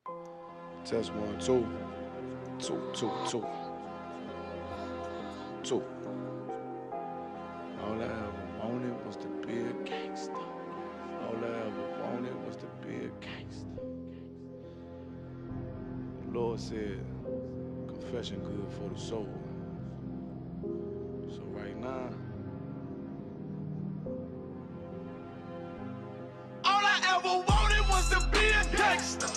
Test 1, 2. 2, 2, 2. 2. All I ever wanted was to be a gangster. All I ever wanted was to be a gangster. The Lord said, confession good for the soul. So right now, all I ever wanted was to be a gangster.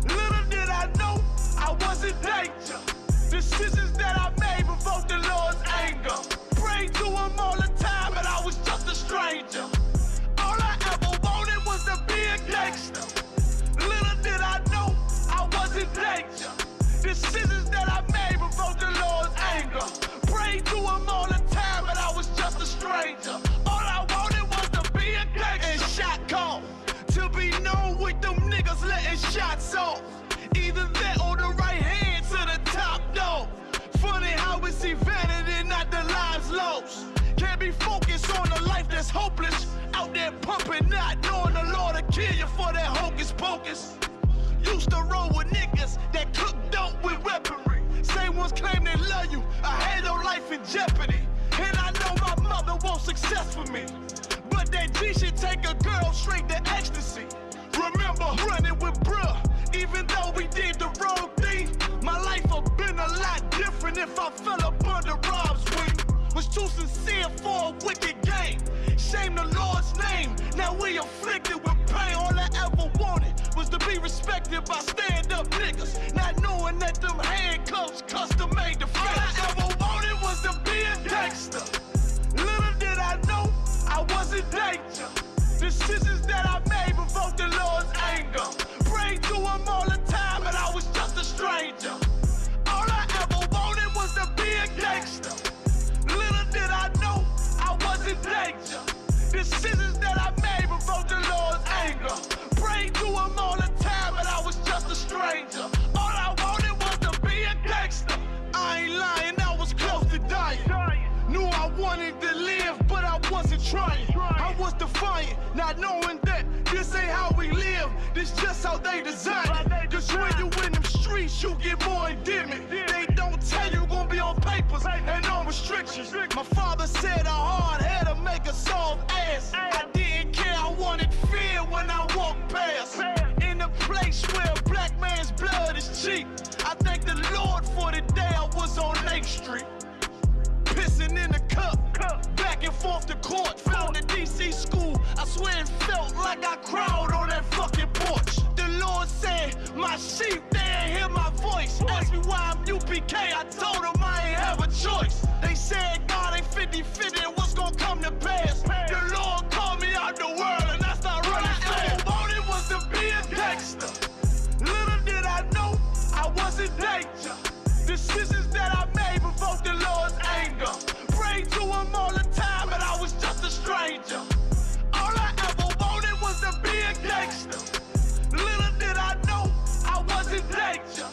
Little did I know I was in danger. Decisions that I made provoked the Lord's anger. Prayed to him all the time, and I was just a stranger. All I ever wanted was to be a gangster. Little did I know I was in danger. Decisions that I made provoked the Lord's anger. Prayed to him all the time, and I was just a stranger. All I wanted was to be a gangster. And shot call to be known with them niggas letting shots off. Either that or the right hand to the top dog. Funny how we see vanity, not the lives lost. Can't be focused on a life that's hopeless. Out there pumping, not knowing the Lord will kill you for that hocus pocus. Used to roll with niggas that cook dope with weaponry. Same ones claim they love you. I had no life in jeopardy. And I know my mother wants success for me. But that G should take a girl straight to ecstasy. Remember running with bruh, even though we did the wrong thing. My life would've been a lot different if I fell up under Rob's wing. Was too sincere for a wicked game. Shame the Lord's name. Now we afflicted with pain. All I ever wanted was to be respected by stand-up niggas. Not knowing that them handcuffs custom made the face. All I ever wanted was to be a gangster. Little did I know I was in danger. Decisions that I made provoked the Lord's anger. Prayed to him all the time, and I was just a stranger. All I ever wanted was to be a gangster. Little did I know I was in danger. Decisions that I made provoked the Lord's anger. Prayed to him all the time, and I was just a stranger. All I wanted was to be a gangster. I ain't lying, I was close to dying. Knew I wanted to live, but I wasn't trying. I was defiant, not knowing that this ain't how we live. This just how they design it. Cause when you in them streets, you get more endemic. They don't tell you gonna be on papers and on restrictions. My father said a hard head to make a soft ass. I didn't care, I wanted fear when I walked past. In a place where a black man's blood is cheap. I thank the Lord for the day I was on Lake Street. Pissing in the cup, back and forth to court. Found the DC school, I swear it felt like I cried on that fucking porch. The Lord said, my sheep, they ain't hear my voice. Asked me why I'm UPK, I told them I ain't have a choice. They said God ain't 50-50 and what's gonna come to pass. The Lord called me out the world and that's not really fair. All I wanted was to be a gangster. Little did I know I was in danger. Decisions that I made provoked the Lord's anger. Prayed to him all the time, and I was just a stranger. All I ever wanted was to be a gangster. Little did I know I was in danger.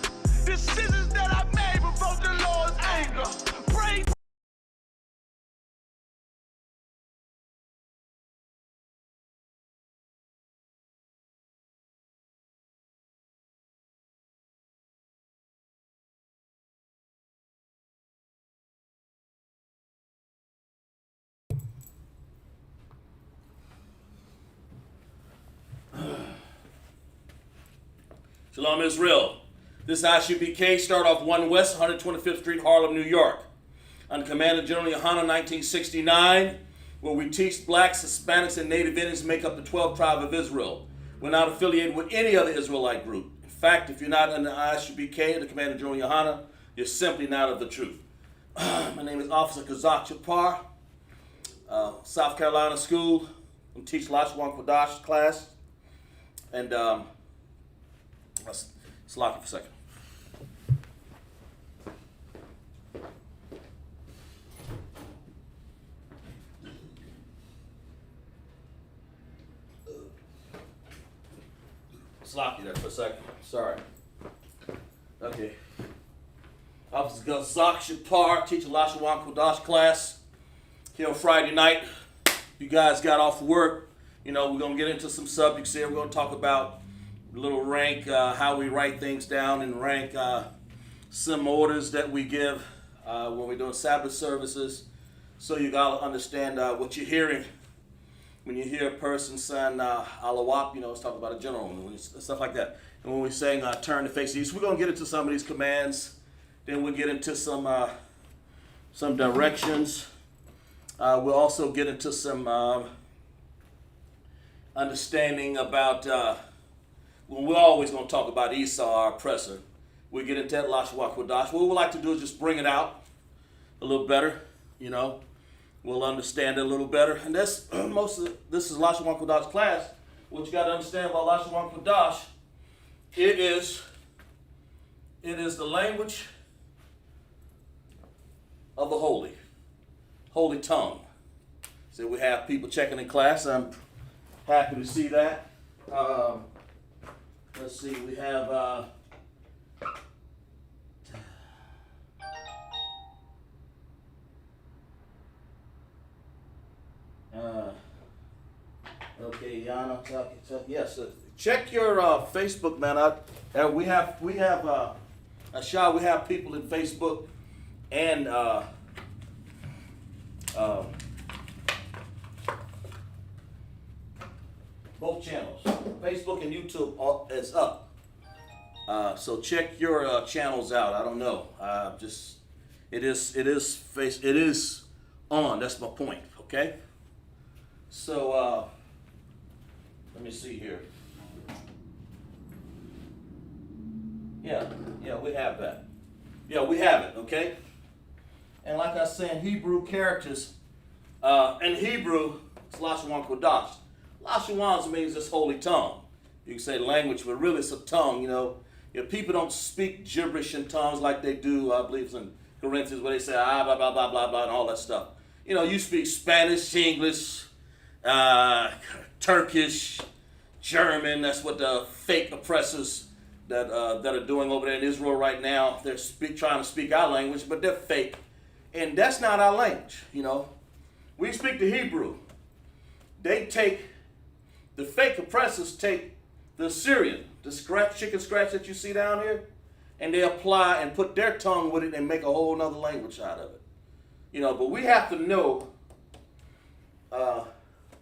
Decisions that I made provoked the Lord's anger. Prayed. Shalom Israel. This Isupk start off 1 West 125th Street, Harlem, New York. Under command of General Yohana 1969, where we teach blacks, Hispanics, and Native Indians make up the 12 tribe of Israel. We're not affiliated with any other Israelite group. In fact, if you're not under Isupk, the command of General Yohana, you're simply not of the truth. My name is Officer Qadash, South Carolina School. I teach Lashawan Qadash class. And let's lock it for a second. Let's lock you there for a second. Sorry. Okay. Officer Qadash, teach Lashawan Qadash class here on Friday night. You guys got off work. You know, we're going to get into some subjects here. We're going to talk about little rank, how we write things down and rank some orders that we give when we're doing Sabbath services. So you gotta understand what you're hearing when you hear a person saying alawap, it's talking about a general, stuff like that. And when we're saying turn to face east, we're gonna get into some of these commands. Then we'll get into some directions. We'll also get into some understanding about, we're always going to talk about Esau, our oppressor. We get into that Lashawan, Qadash. What we would like to do is just bring it out a little better, We'll understand it a little better. And that's this is Lashawan Qadash class. What you got to understand about Lashawan Qadash, it is the language of the holy tongue. So we have people checking in class. I'm happy to see that. Let's see, we have okay, Yana, yes. Check your Facebook, man. We have Asha. We have people in Facebook and both channels, Facebook and YouTube, is up. So check your channels out. I don't know. It is on. That's my point. Okay. So let me see here. Yeah, we have that. Yeah, we have it. Okay. And like I said, Hebrew characters. In Hebrew, it's Lashawan Qadash. Lashawan means this holy tongue. You can say language, but really it's a tongue, People don't speak gibberish in tongues like they do, I believe it's in Corinthians, where they say, blah, blah, blah, blah, blah, and all that stuff. You speak Spanish, English, Turkish, German. That's what the fake oppressors that are doing over there in Israel right now. They're trying to speak our language, but they're fake. And that's not our language, We speak the Hebrew. The fake oppressors take the Assyrian, the chicken scratch that you see down here, and they apply and put their tongue with it and make a whole nother language out of it. But we have to know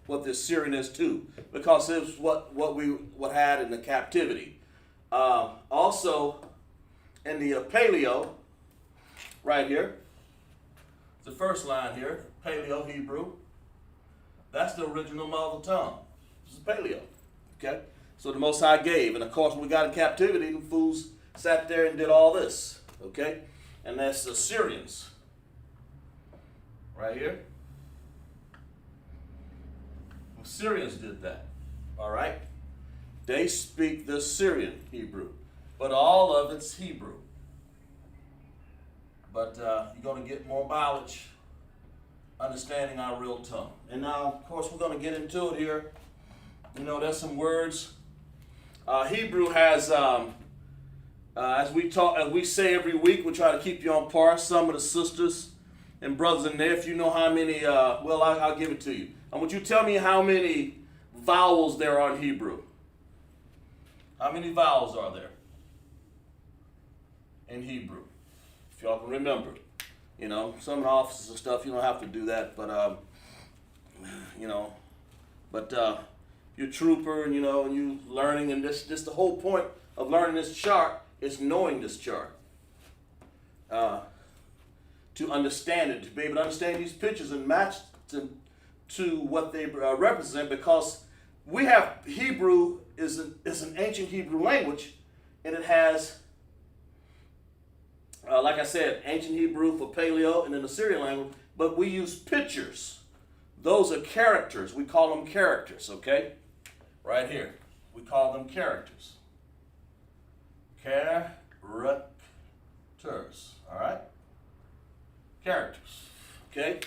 what the Assyrian is too, because it's what we had in the captivity. Also, in the Paleo, right here, the first line here, Paleo Hebrew, that's the original mother tongue. This is Paleo, okay? So the Most High gave, and of course when we got in captivity, the fools sat there and did all this, okay? And that's the Assyrians, right here. The Assyrians did that, all right? They speak the Assyrian Hebrew, but all of it's Hebrew. But you're going to get more mileage understanding our real tongue. And now, of course, we're going to get into it here. There's some words. Hebrew has, as we say every week, we try to keep you on par. Some of the sisters and brothers in there, if you know how many, I'll give it to you. I want you to tell me how many vowels there are in Hebrew. How many vowels are there in Hebrew? If y'all can remember. Some of the offices and stuff, you don't have to do that, but, you're a trooper and, and you learning, and this the whole point of learning this chart is knowing this chart. To understand it, to be able to understand these pictures and match to what they represent, because we have Hebrew is an ancient Hebrew language, and it has, like I said, ancient Hebrew for Paleo and then the Assyrian language, but we use pictures. Those are characters. We call them characters, okay? Right here. We call them characters. Characters, all right? Characters, okay?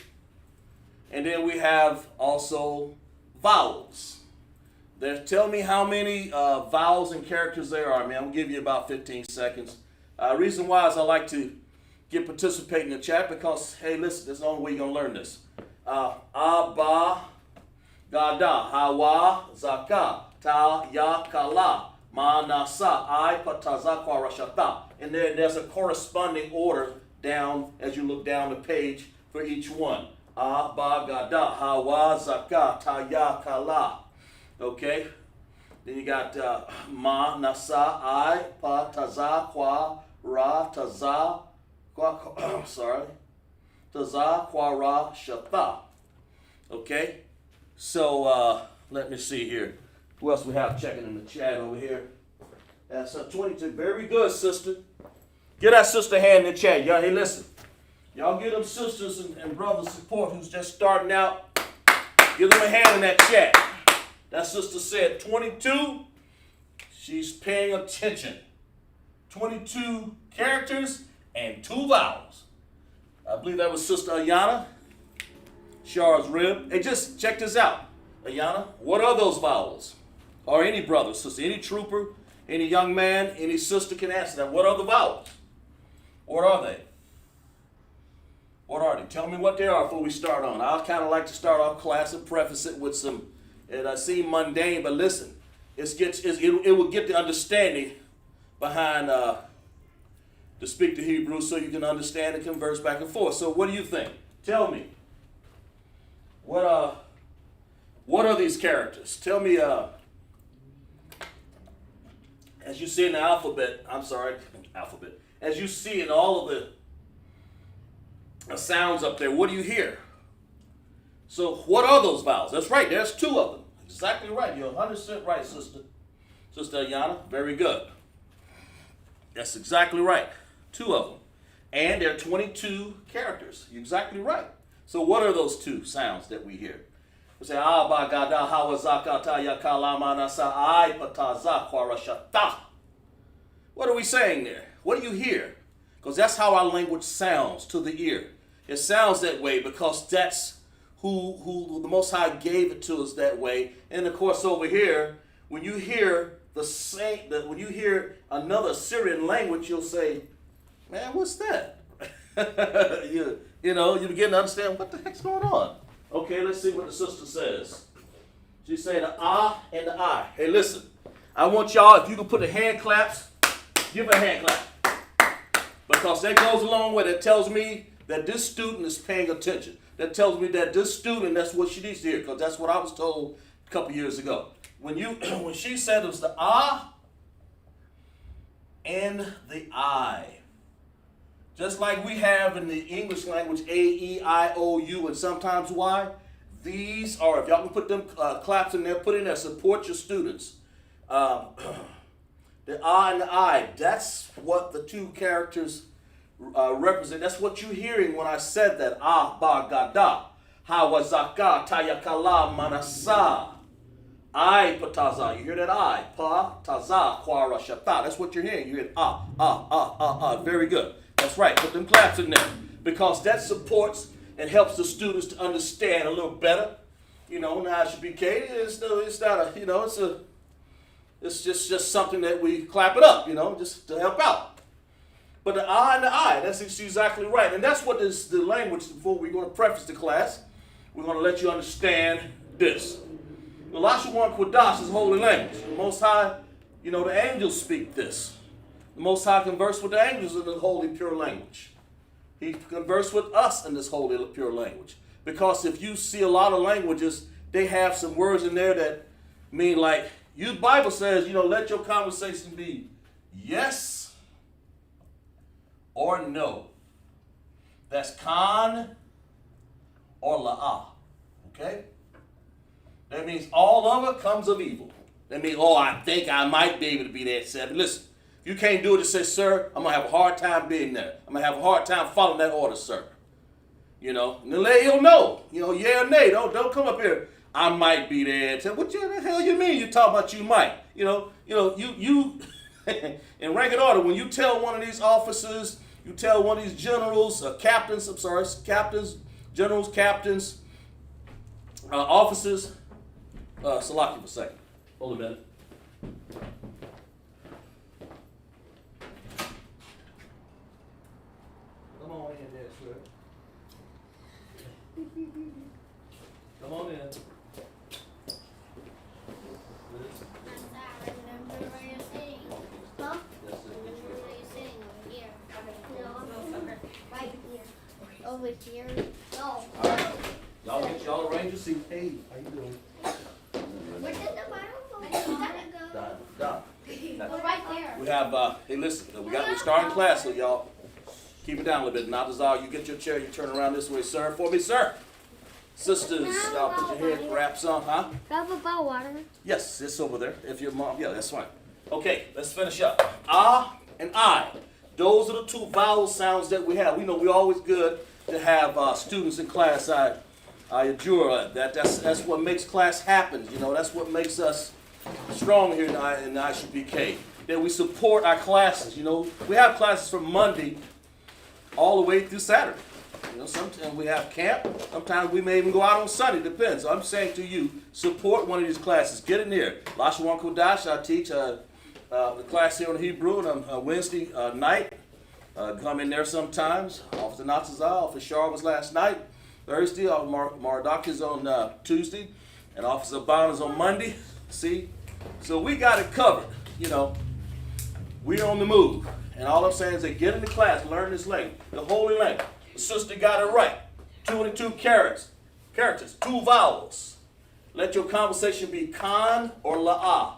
And then we have also vowels. Tell me how many vowels and characters there are, man. I'll give you about 15 seconds. Reason why is I like to participate in the chat because, hey, listen, that's the only way you're going to learn this. Abba, Gada, Hawa, Zaka, Ta, Ya, Kala, Ma nasa I pataza kwa rashata. And there's a corresponding order down as you look down the page for each one. A ba gada hawa zaka taya kala. Okay. Then you got ma nasa I pataza kwa ra taza kwa sorry. Taza kwa ra shata. Okay. So let me see here. Who else we have checking in the chat over here? That's 22. Very good, sister. Get that sister hand in the chat. Y'all, hey, listen. Y'all give them sisters and brothers support who's just starting out. Give them a hand in that chat. That sister said 22. She's paying attention. 22 characters and 2 vowels. I believe that was Sister Ayana. Char's rib. Hey, just check this out. Ayana, what are those vowels? Or any brother, sister, any trooper, any young man, any sister can answer that. What are the vowels? What are they? What are they? Tell me what they are before we start on. I kind of like to start off class and preface it with some, and I seem mundane, but listen, it will get the understanding behind to speak the Hebrew so you can understand and converse back and forth. So what do you think? Tell me. What are these characters? Tell me, as you see in the alphabet, as you see in all of the sounds up there, what do you hear? So what are those vowels? That's right, there's 2 of them. Exactly right, you're 100% right, sister. Sister Ayana, very good. That's exactly right, 2 of them. And there are 22 characters, you're exactly right. So what are those 2 sounds that we hear? We say, ba gada hawa zakata yakala manasa I pataza kwarashata. What are we saying there? What do you hear? Because that's how our language sounds to the ear. It sounds that way because that's who the Most High gave it to us that way. And of course over here, when you hear when you hear another Syrian language, you'll say, man, what's that? you begin to understand what the heck's going on. Okay, let's see what the sister says. She's saying the ah and the I. Hey, listen. I want y'all, if you can put the hand claps, give a hand clap. Because that goes a long way. That tells me that this student is paying attention. That tells me that this student, that's what she needs to hear. Because that's what I was told a couple years ago. When she said it was the ah and the I. Just like we have in the English language A, E, I, O, U, and sometimes Y, these are, if y'all can put them claps in there, put in there, support your students. The A and the I, that's what the 2 characters represent. That's what you're hearing when I said that. Ah, ba, gada, hawazaka, tayakala, manasa. I, pataza. You hear that I, pa, taza, kwara, shata. That's what you're hearing. You hear ah. Very good. That's right, put them claps in there because that supports and helps the students to understand a little better. Now SUBCRIBE, it's just something that we clap it up, just to help out. But the I and the I, that's exactly right. And that's what is the language, before we're going to preface the class, we're going to let you understand this. The Lashawan Qadash is holy language. The Most High, the angels speak this. The Most High converse with the angels in the holy, pure language. He conversed with us in this holy, pure language. Because if you see a lot of languages, they have some words in there that mean like, the Bible says, let your conversation be yes or no. That's kan or la'ah. Okay? That means all of it comes of evil. That means, I think I might be able to be there at 7. Listen. You can't do it and say, sir, I'm going to have a hard time being there. I'm going to have a hard time following that order, sir. And then let him know. Yeah or nay. Don't come up here. I might be there. And tell, what the hell you mean you talking about you might? You in rank and order, when you tell one of these officers, you tell one of these generals, captains, generals, captains, officers. Salaki for a second. Hold a minute. Come on in there, sir. Come on in. see. Hey, how you doing? Where did the microphone go? Don. Right there. We have, hey, listen, we're starting class, so y'all keep it down a little bit. Now, Nazar, you get your chair, you turn around this way, sir, for me, sir. Sisters, y'all put your head wraps on, huh? Grab a bottle of water. Yes, it's over there. If your mom, yeah, that's fine. Okay, let's finish up. Ah and I. Those are the two vowel sounds that we have. We know we're always good to have students in class. I adjure that. That's what makes class happen. You know, that's what makes us strong here in Isupk. That we support our classes. You know, we have classes from Monday all the way through Saturday. You know, sometimes we have camp. Sometimes we may even go out on Sunday. Depends. So I'm saying to you, support one of these classes. Get in there. Lashawan Qadash, I teach the class here on Hebrew on Wednesday night. Come in there sometimes. Officer Natsazah, Officer Shar was last night. Thursday, Mardak is on Tuesday. And Officer Bond is on Monday. See? So we got it covered. You know, we're on the move. And all I'm saying is that get into class, learn this language, the holy language. The sister got it right. 22 characters, 2 vowels. Let your conversation be kan or la'ah.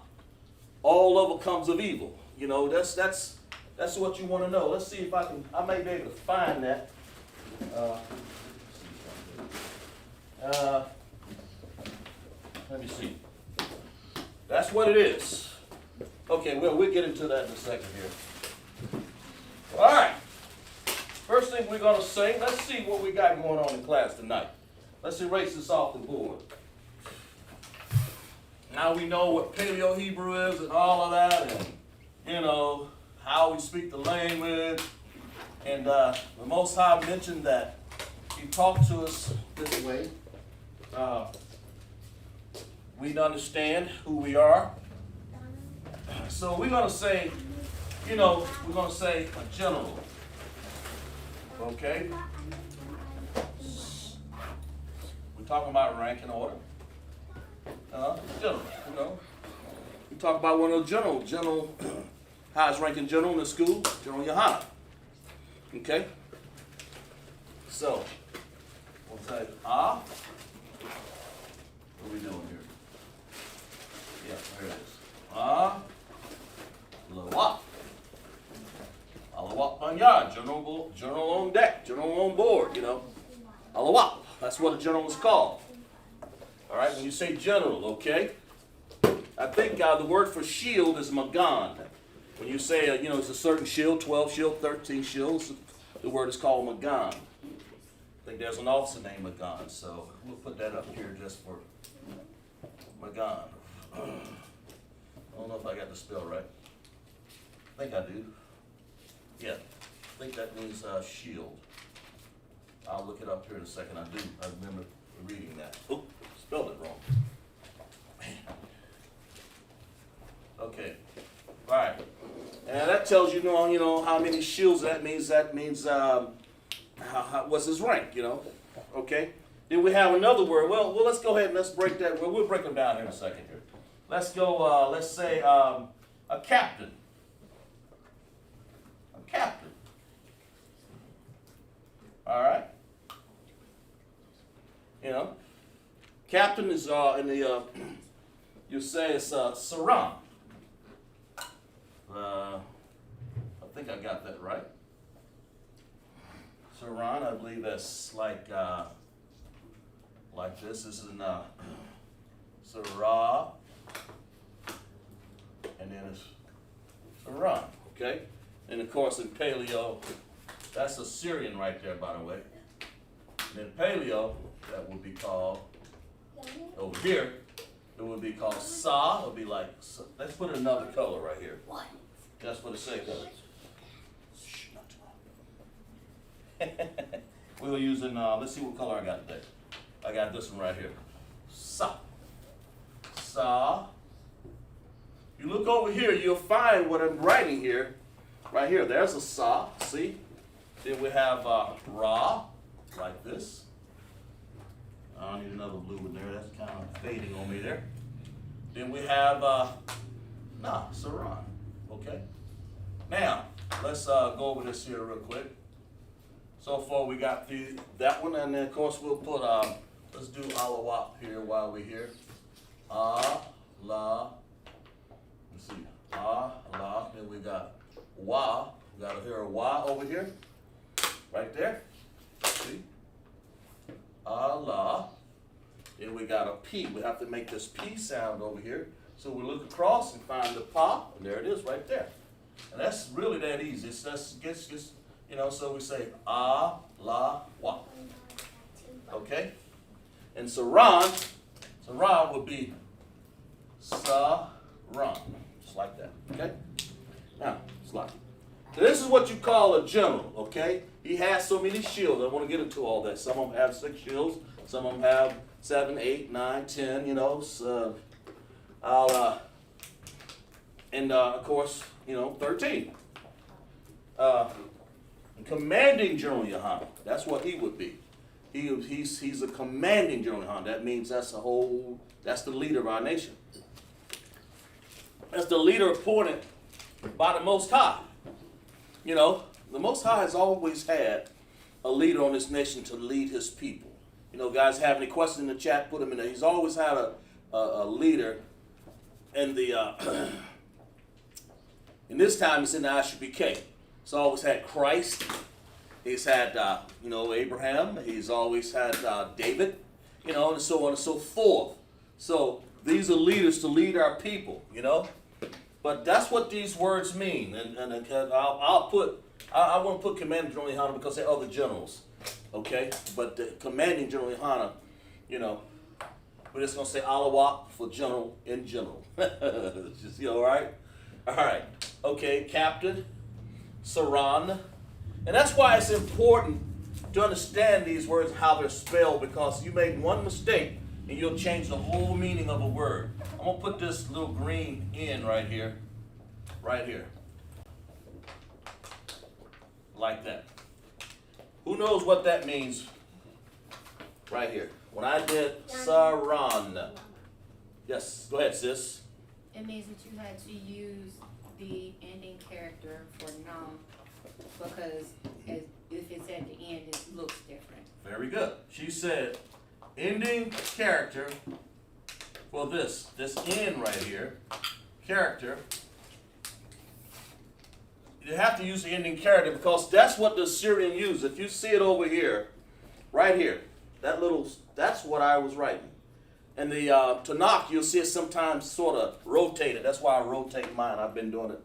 All of it comes of evil. You know, that's what you want to know. Let's see if I may be able to find that. Let me see. That's what it is. Okay, well, we'll get into that in a second here. All right. First thing we're going to say, let's see what we got going on in class tonight. Let's erase this off the board. Now we know what Paleo Hebrew is and all of that, and, you know, how we speak the language. And the Most High mentioned that He talked to us this way. We understand who we are. So we're going to say, you know, we're going to say a general. Okay? We're talking about rank and order. General, you know. We talk about one of the general, highest ranking general in the school, General Yohana. Okay? So, we'll say, what are we doing here? Yeah, there it is. Lawak. Alawak Banyard, general on deck, general on board, you know. Alawak, that's what a general is called. All right, when you say general, okay? I think the word for shield is magan. When you say, you know, it's a certain shield, 12 shield, 13 shields, the word is called magan. I think there's an officer named Magan, so we'll put that up here just for Magan. I don't know if I got the spell right. I think I do. Yeah, I think that means shield. I'll look it up here in a second. I remember reading that. Oh, spelled it wrong. Man. Okay. All right. And that tells you, you know how many shields that means. That means what's his rank, you know. Okay. Then we have another word. Well, let's go ahead and let's break that. We'll break them down here in a second here. Let's go, let's say a captain. A captain. All right. You know, captain is in the, you say it's Saran. I think I got that right. Saran, I believe that's like this. This is in Sarah, and then it's Saran, okay? And of course in Paleo, that's Assyrian right there, by the way. And in Paleo, that would be called, over here, it would be called Sa. It would be like, let's put another color right here. What? Just for the sake of it. Shh, not too loud. We were using, let's see what color I got today. I got this one right here. Sa. Sa. You look over here, you'll find what I'm writing here. Right here, there's a Sa, see? Then we have Ra, like this. I need another blue one there. That's kind of fading on me there. Then we have Saran. Okay. Now let's go over this here real quick. So far we got that one, and then of course we'll put let's do alawat here while we're here. Ah, la. Let's see. Ah, la. Then we got wa. We got to hear a wa over here. Right there. See? Allah. Then we got a P. We have to make this P sound over here. So we look across and find the pa, and there it is right there. And that's really that easy. It's just, you know, so we say Allah wa. Okay? And Saran would be Saran. Just like that. Okay? Now, slide. So this is what you call a general, okay? He has so many shields. I want to get into all that. Some of them have 6 shields. Some of them have 7, 8, 9, 10, you know. And of course, you know, 13. Commanding General Yohanan. That's what he would be. He's a commanding General Yohanan. That means that's the leader of our nation. That's the leader appointed by the Most High. You know, the Most High has always had a leader on this nation to lead his people. You know, guys have any questions in the chat, put them in there. He's always had a leader, and in this time it's in the ISUBCRIBE. He's always had Christ. He's had, you know, Abraham. He's always had David, you know, and so on and so forth. So these are leaders to lead our people, you know. But that's what these words mean, and I want to put Commanding General Yohanan because they're other generals, okay? But the Commanding General Yohanan, you know, we're just gonna say alawat for general in general. Just, you know, all right, okay, Captain, Saran, and that's why it's important to understand these words, how they're spelled, because you make one mistake and you'll change the whole meaning of a word. I'm going to put this little green in right here. Like that. Who knows what that means? Right here. When I did Saran. Yes, go ahead, sis. It means that you had to use the ending character for nom, because if it's at the end, it looks different. Very good. She said ending character for this N right here, character. You have to use the ending character because that's what the Assyrian used. If you see it over here, right here, that's what I was writing. And the Tanakh, you'll see it sometimes sort of rotated. That's why I rotate mine. I've been doing it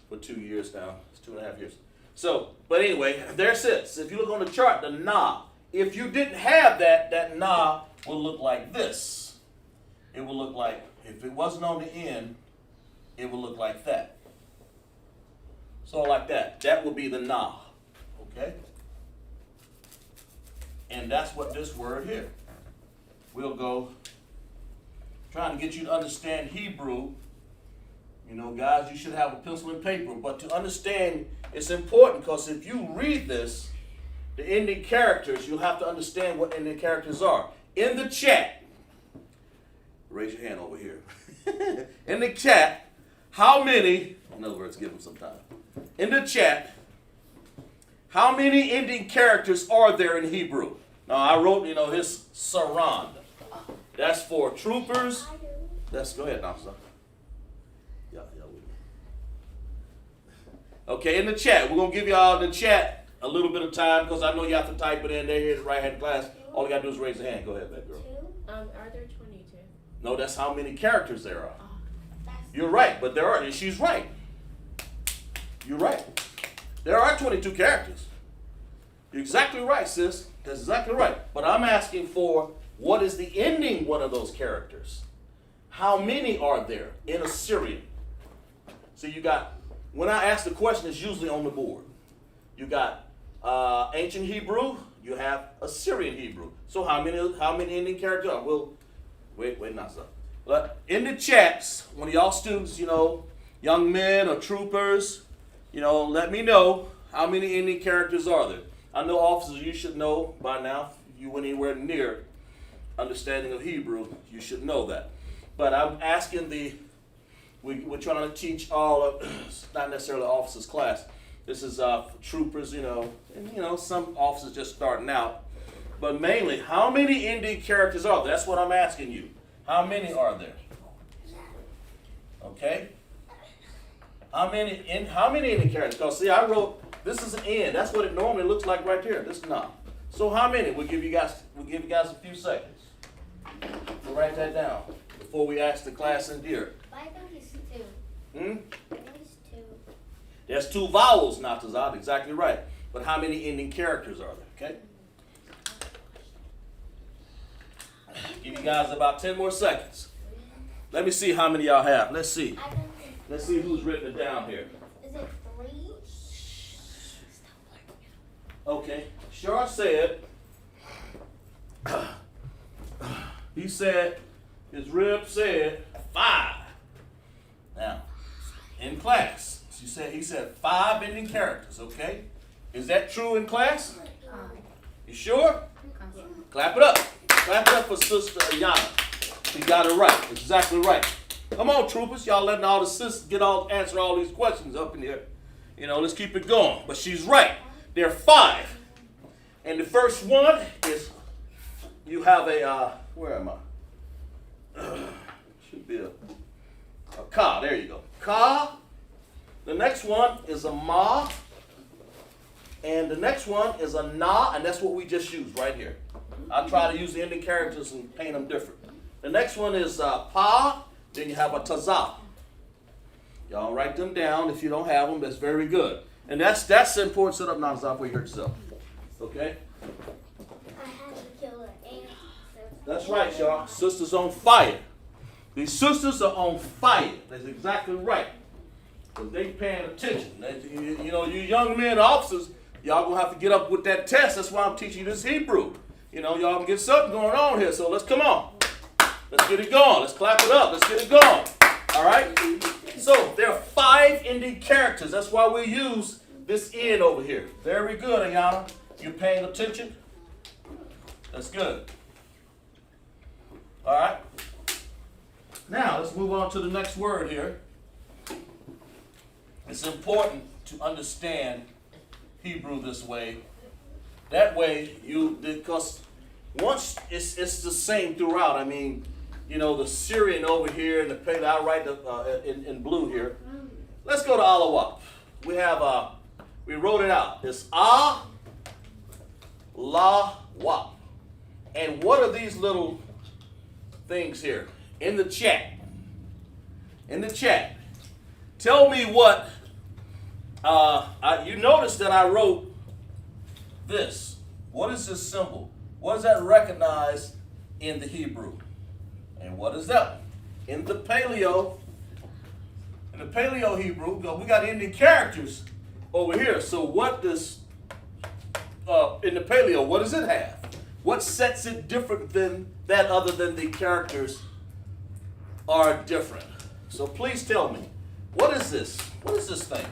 for 2 years now. It's 2.5 years. So, but anyway, there it sits. If you look on the chart, the na. If you didn't have that na will look like this. It will look like, if it wasn't on the end, it will look like that. So like that. That would be the na. Okay? And that's what this word here. We'll go trying to get you to understand Hebrew. You know, guys, you should have a pencil and paper. But to understand, it's important because if you read this, the ending characters, you'll have to understand what ending characters are. In the chat, raise your hand over here. In the chat, how many, in other words, give them some time. In the chat, how many ending characters are there in Hebrew? Now, I wrote, you know, his Saran. That's for troopers. Go ahead, Nafsa. Yeah, with me. Okay, in the chat, we're going to give y'all in the chat a little bit of time because I know you have to type it in. They're here in the right-hand class. All you got to do is raise your hand. Go ahead, that girl. Are there 22? No, that's how many characters there are. You're right, but there are, and she's right. You're right. There are 22 characters. You're exactly right, sis. That's exactly right. But I'm asking for what is the ending one of those characters? How many are there in Assyrian? So you got, when I ask the question, it's usually on the board. You got ancient Hebrew, you have Assyrian Hebrew. So how many ending characters are? Well, wait, not so. But in the chats, one of y'all students, you know, young men or troopers, you know, let me know how many ending characters are there. I know officers, you should know by now, if you went anywhere near understanding of Hebrew, you should know that. But I'm asking we're trying to teach all of, not necessarily officers class. This is for troopers, you know, and you know, some officers just starting out. But mainly, how many ending characters are there? That's what I'm asking you. How many are there? Okay? How many ending characters? Because see, I wrote, this is an end. That's what it normally looks like right here. This is not. So how many? We'll give you guys a few seconds to write that down before we ask the class in here. I think it's 2. Hmm? I think it's 2. There's 2 vowels, Natazad, exactly right. But how many ending characters are there? Okay? Give you guys about 10 more seconds. Let me see how many y'all have. Let's see. I think Let's see who's written it down here. Is it 3? Okay. Shar said, he said, his rib said 5. Now, in class, he said 5 ending characters, okay? Is that true in class? You sure? Clap it up. Clap it up for Sister Ayana. She got it right. Exactly right. Come on, troopers. Y'all letting all the sisters answer all these questions up in here. You know, let's keep it going. But she's right. There are 5. And the first one is, you have a, where am I? Should be a ka. There you go. Ka. The next one is a ma. And the next one is a na. And that's what we just used right here. I try to use the ending characters and paint them different. The next one is pa. Then you have a taza. Y'all write them down. If you don't have them, that's very good. And that's the important setup now. Stop where you hurt yourself. Okay? I had to kill an ant. That's right, y'all. Sisters on fire. These sisters are on fire. That's exactly right. Because they paying attention. You know, you young men, officers, y'all going to have to get up with that test. That's why I'm teaching you this Hebrew. You know, y'all get something going on here. So let's come on. Let's get it going. Let's clap it up. Let's get it going. All right? So there are 5 ending characters. That's why we use this N over here. Very good, Ayana. You paying attention? That's good. All right? Now, let's move on to the next word here. It's important to understand Hebrew this way. That way, because once it's the same throughout. I mean, you know, the Syrian over here and the Paleo, I write in blue here. Let's go to Alawap. We wrote it out. It's A, La, Wap. And what are these little things here? In the chat. In the chat. Tell me what, you notice that I wrote this. What is this symbol? What does that recognize in the Hebrew? And what is that? In the Paleo Hebrew, we got ending characters over here. So what does, in the Paleo, what does it have? What sets it different than that other than the characters are different? So please tell me, what is this? What is this thing?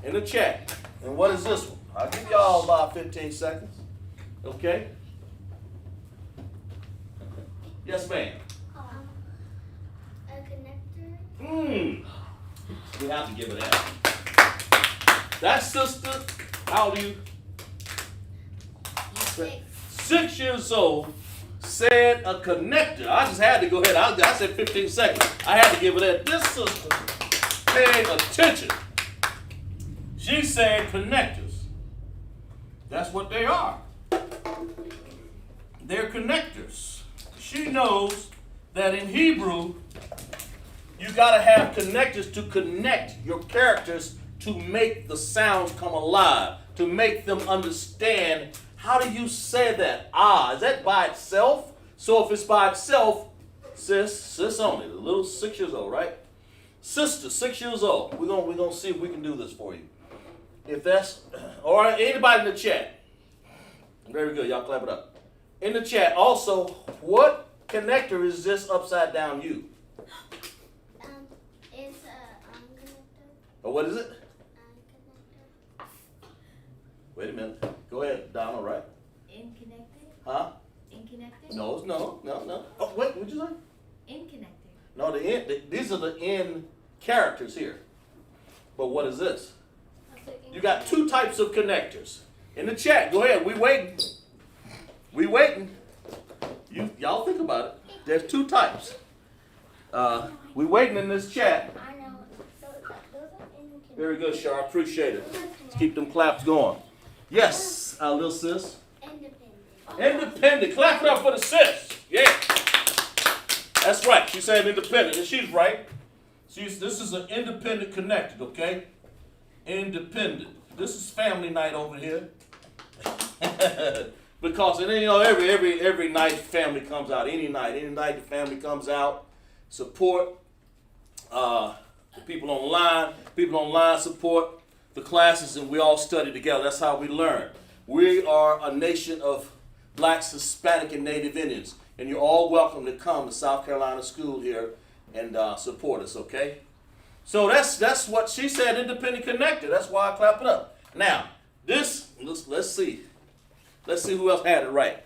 In the chat. And what is this one? I'll give y'all about 15 seconds. Okay? Yes, ma'am. A connector. We have to give it that. That sister, how old are you? 6. 6 years old, said a connector. I just had to go ahead. I said 15 seconds. I had to give it that. This sister paying attention. She said connectors. That's what they are. They're connectors. She knows that in Hebrew, you got to have connectors to connect your characters to make the sounds come alive, to make them understand. How do you say that? Is that by itself? So if it's by itself, sis only, the little 6 years old, right? Sister, 6 years old. We're gonna see if we can do this for you. If that's, or anybody in the chat. Very good, y'all clap it up. In the chat, also, what connector is this upside down U? It's a connector. Or what is it? Connector. Wait a minute. Go ahead, Donald, right? Inconnected? Huh? Inconnected? No. Oh, wait, what'd you say? Inconnected. No, these are the N characters here. But what is this? You got 2 types of connectors. In the chat, go ahead. We waiting. We waiting. Y'all think about it. There's two types. We waiting in this chat. I know. So those are independent. Very good, Shar. Appreciate it. Let's keep them claps going. Yes, our little sis. Independent. Independent. Clap it up for the sis. Yeah. That's right. She said independent, and she's right. This is an independent connected, okay? Independent. This is family night over here. Because every night family comes out. Any night the family comes out. Support the people online. People online support the classes, and we all study together. That's how we learn. We are a nation of Blacks, Hispanic, and Native Indians, and you're all welcome to come to South Carolina School here and support us. Okay? So that's what she said. Independent connected. That's why I clap it up. Now let's see. Let's see who else had it right.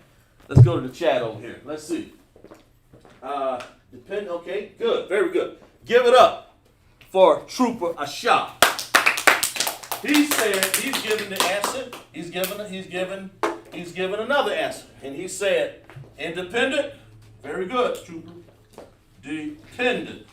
Let's go to the chat over here. Let's see. Depend. Okay, good, very good. Give it up for Trooper Asha. He said he's given the answer. He's given another answer, and he said independent. Very good, Trooper. Dependent.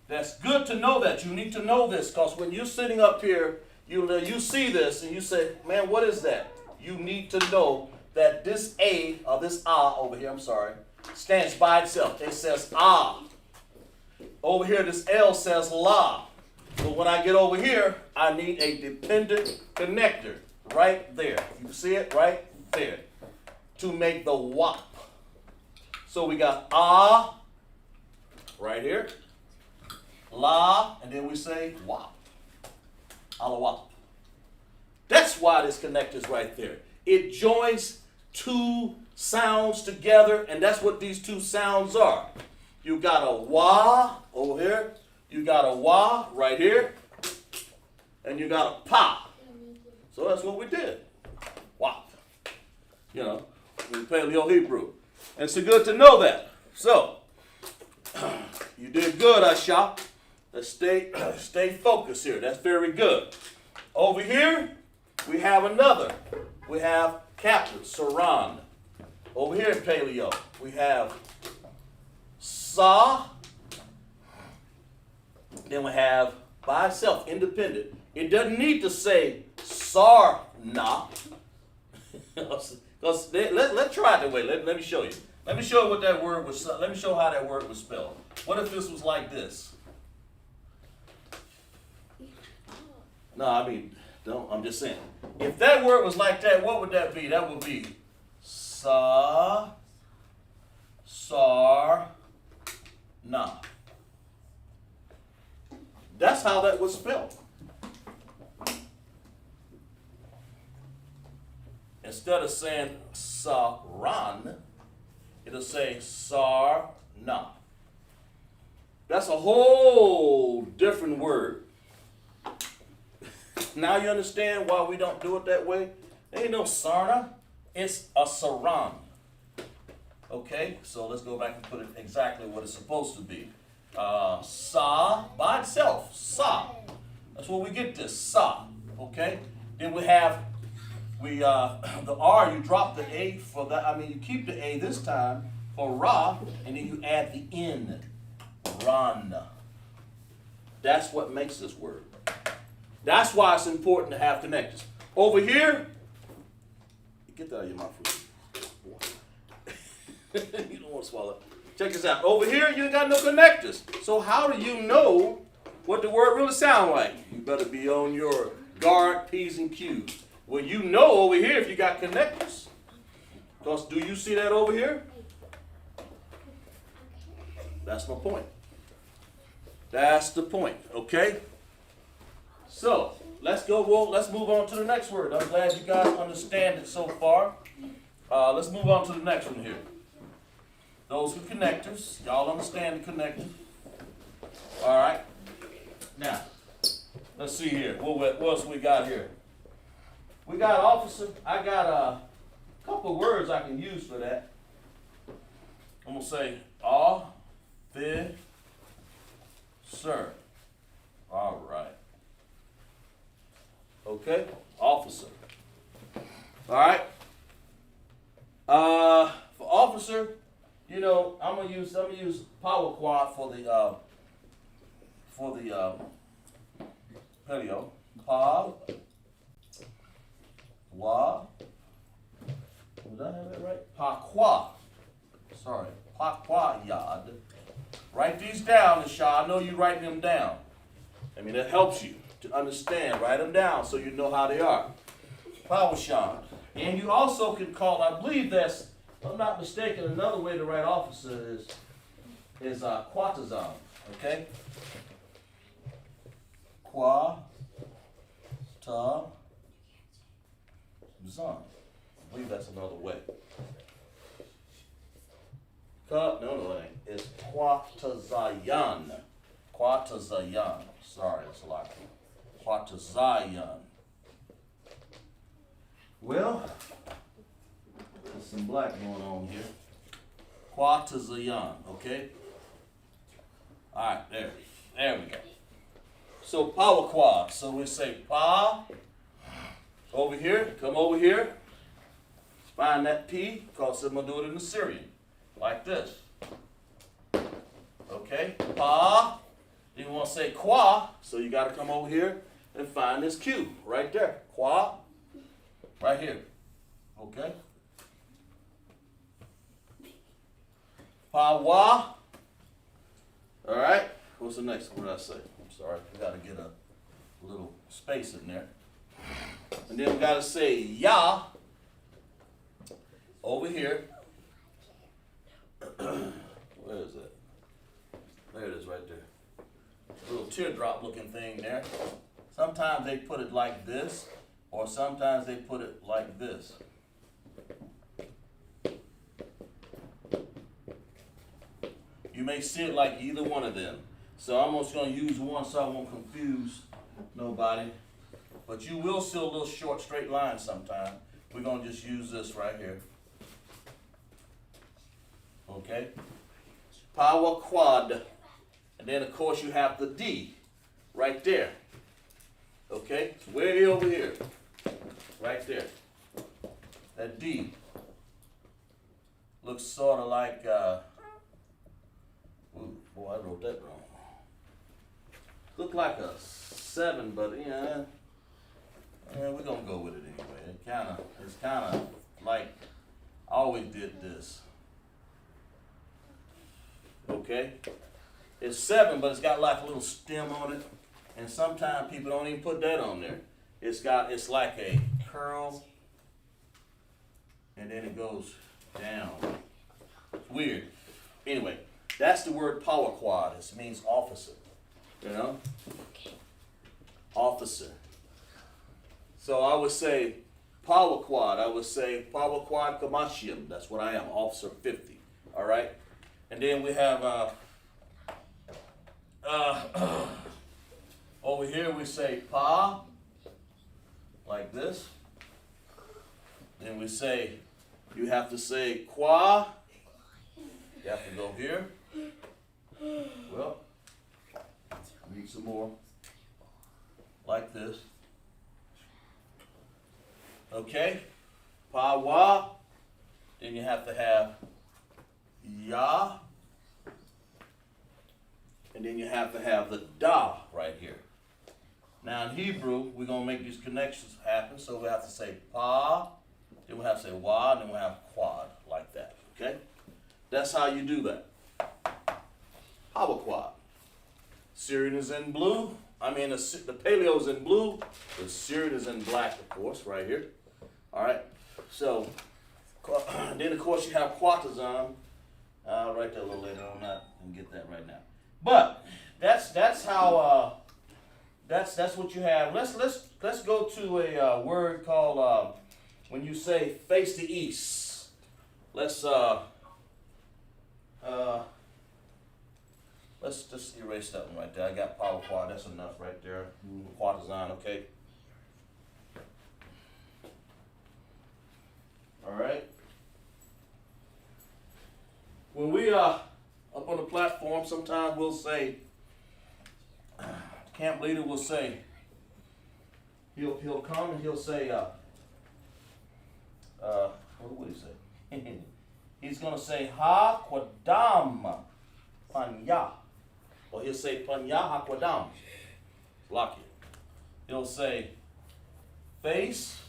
That's good to know that. You need to know this, because when you're sitting up here, you see this and you say, man, what is that? You need to know that this A, or this ah over here, I'm sorry, stands by itself. It says ah. Over here, this L says la. But when I get over here, I need a dependent connector right there. You see it right there to make the wop. So we got ah right here, la, and then we say wop. Alawap. That's why this connector's right there. It joins two sounds together, and that's what these two sounds are. You got a wah over here, you got a wah right here, and you got a pa. So that's what we did. Wop. You know, in Paleo Hebrew. And it's good to know that. So, you did good, Asha. Let's stay focused here. That's very good. Over here, we have another. We have Captain Saran. Over here in Paleo, we have Sa. Then we have by itself, independent. It doesn't need to say Sarna. Let's try it that way. Let me show you. Let me show you what that word was. Let me show how that word was spelled. What if this was like this? No, I mean, don't. I'm just saying. If that word was like that, what would that be? That would be sa, sar, na. That's how that was spelled. Instead of saying saran, it'll say sarna. That's a whole different word. Now you understand why we don't do it that way? There ain't no sarna. It's a saran. Okay, so let's go back and put it exactly what it's supposed to be. Sa by itself, sa. That's where we get this, sa. Okay? Then we have the R, you drop the A for that. I mean, you keep the A this time for ra, and then you add the N. Run. That's what makes this word. That's why it's important to have connectors. Over here, get that out of your mouth. You don't want to swallow it. Check this out. Over here, you ain't got no connectors. So how do you know what the word really sound like? You better be on your guard, P's, and Q's. Well, you know over here if you got connectors. Because do you see that over here? That's my point. That's the point, okay? So, let's move on to the next word. I'm glad you guys understand it so far. Let's move on to the next one here. Those are connectors. Y'all understand the connector. All right. Now, let's see here. What else we got here? We got officer. I got a couple of words I can use for that. I'm going to say officer. All right. Okay, officer. All right. For officer, you know, I'm gonna use power quad for the paleo. Pa wa. Did I have that right? Pa qua. Sorry, pa qua yad. Write these down, Lashawan. I know you writing them down. I mean, that helps you to understand. Write them down so you know how they are. Power shot. And you also can call, I believe that's, if I'm not mistaken, another way to write officer is quatazan. Okay? Qua ta zan. I believe that's another way. No, it ain't. It's quatazayan. Quatazayan. Sorry, it's a lot. Quatazayan. Well, there's some black going on here. Quatazayan, okay? Alright, there we go. So power quad. So we say pa over here, come over here. Find that P, because I'm gonna do it in the Syrian. Like this. Okay? Pa. Then you want to say qua, so you got to come over here and find this Q right there. Qua. Right here. Okay? Pa wa. Alright? What's the next one? What did I say? I'm sorry. We got to get a little space in there. And then we got to say ya over here. Where is it? There it is right there. A little teardrop looking thing there. Sometimes they put it like this, or sometimes they put it like this. You may see it like either one of them. So I'm just going to use one so I won't confuse nobody. But you will see a little short straight line sometime. We're going to just use this right here. Okay? Power quad. And then, of course, you have the D right there. Okay? It's way over here. Right there. That D looks sort of like, ooh, boy, I wrote that wrong. Looked like a 7, but yeah, we're going to go with it anyway. It's kind of like I always did this. Okay? It's 7, but it's got like a little stem on it. And sometimes people don't even put that on there. It's like a curl. And then it goes down. It's weird. Anyway, that's the word power quad. It means officer. You know? Officer. So I would say power quad. I would say power quad kamashim. That's what I am, officer 50. All right? And then we have over here we say pa, like this. Then we say, you have to say qua. You have to go here. Well, I need some more. Like this. Okay? Pa wa. Then you have to have ya. And then you have to have the da right here. Now in Hebrew, we're going to make these connections happen. So we have to say pa, then we have to say wa, and then we have quad, like that. Okay? That's how you do that. Power quad. Syrian is in blue. I mean, the paleo is in blue. The Syrian is in black, of course, right here. All right? So, then of course you have quatazan. I'll write that a little later on. I can get that right now. But that's how that's what you have. Let's go to a word called when you say face the east. Let's just erase that one right there. I got power quad. That's enough right there. Quatazan, okay. All right. When we up on the platform, sometimes we'll say, camp leader will say, he'll come and he'll say, what would he say? He's going to say Hakwadam Panya. Or he'll say Panya Hakwadam. Lock it. He'll say face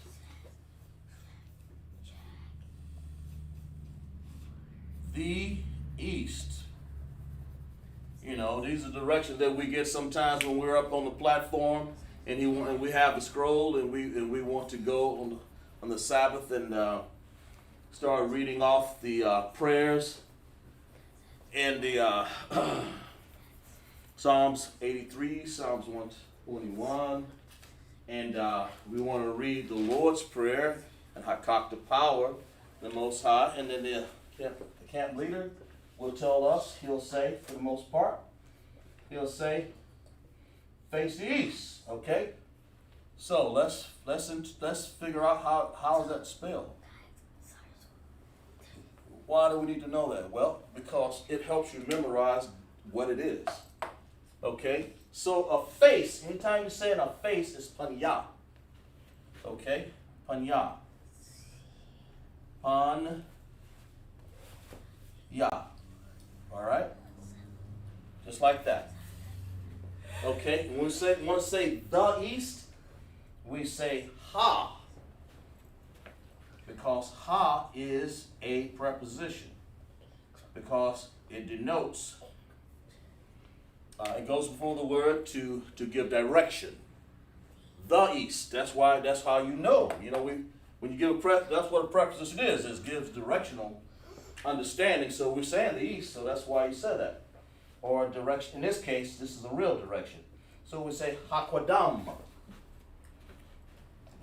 the east. You know, these are directions that we get sometimes when we're up on the platform and we have the scroll and we want to go on the Sabbath and start reading off the prayers and the Psalms 83, Psalms 121, and we want to read the Lord's Prayer and Hakak the power, the Most High, and then the camp leader will tell us, he'll say, for the most part, he'll say, face the east, okay? So let's figure out how is that spelled. Why do we need to know that? Well, because it helps you memorize what it is. Okay? So a face, anytime you say it, a face is panya. Okay? Panya. Panya. Alright? Just like that. Okay? When we want to say the east, we say ha. Because ha is a preposition. Because it denotes, it goes before the word to give direction. The east. That's how you know. You know, when you give that's what a preposition is. It gives directional understanding. So we're saying the east, so that's why he said that. Or direction. In this case, this is a real direction. So we say Hakwadam.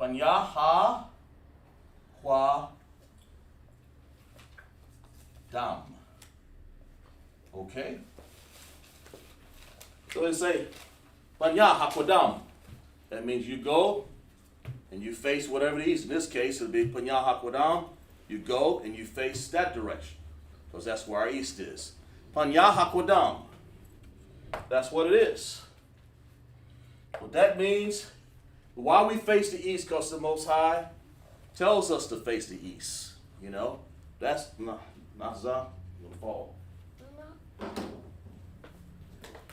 Panyaha Kwa Dam. Okay? So they say Panya Hakwadam. That means you go and you face whatever it is. In this case, it'll be Panya Hakwadam. You go and you face that direction. Because that's where our east is. Panya Hakwadam. That's what it is. What that means, why we face the east, because the Most High tells us to face the east. You know, that's Nazah will fall.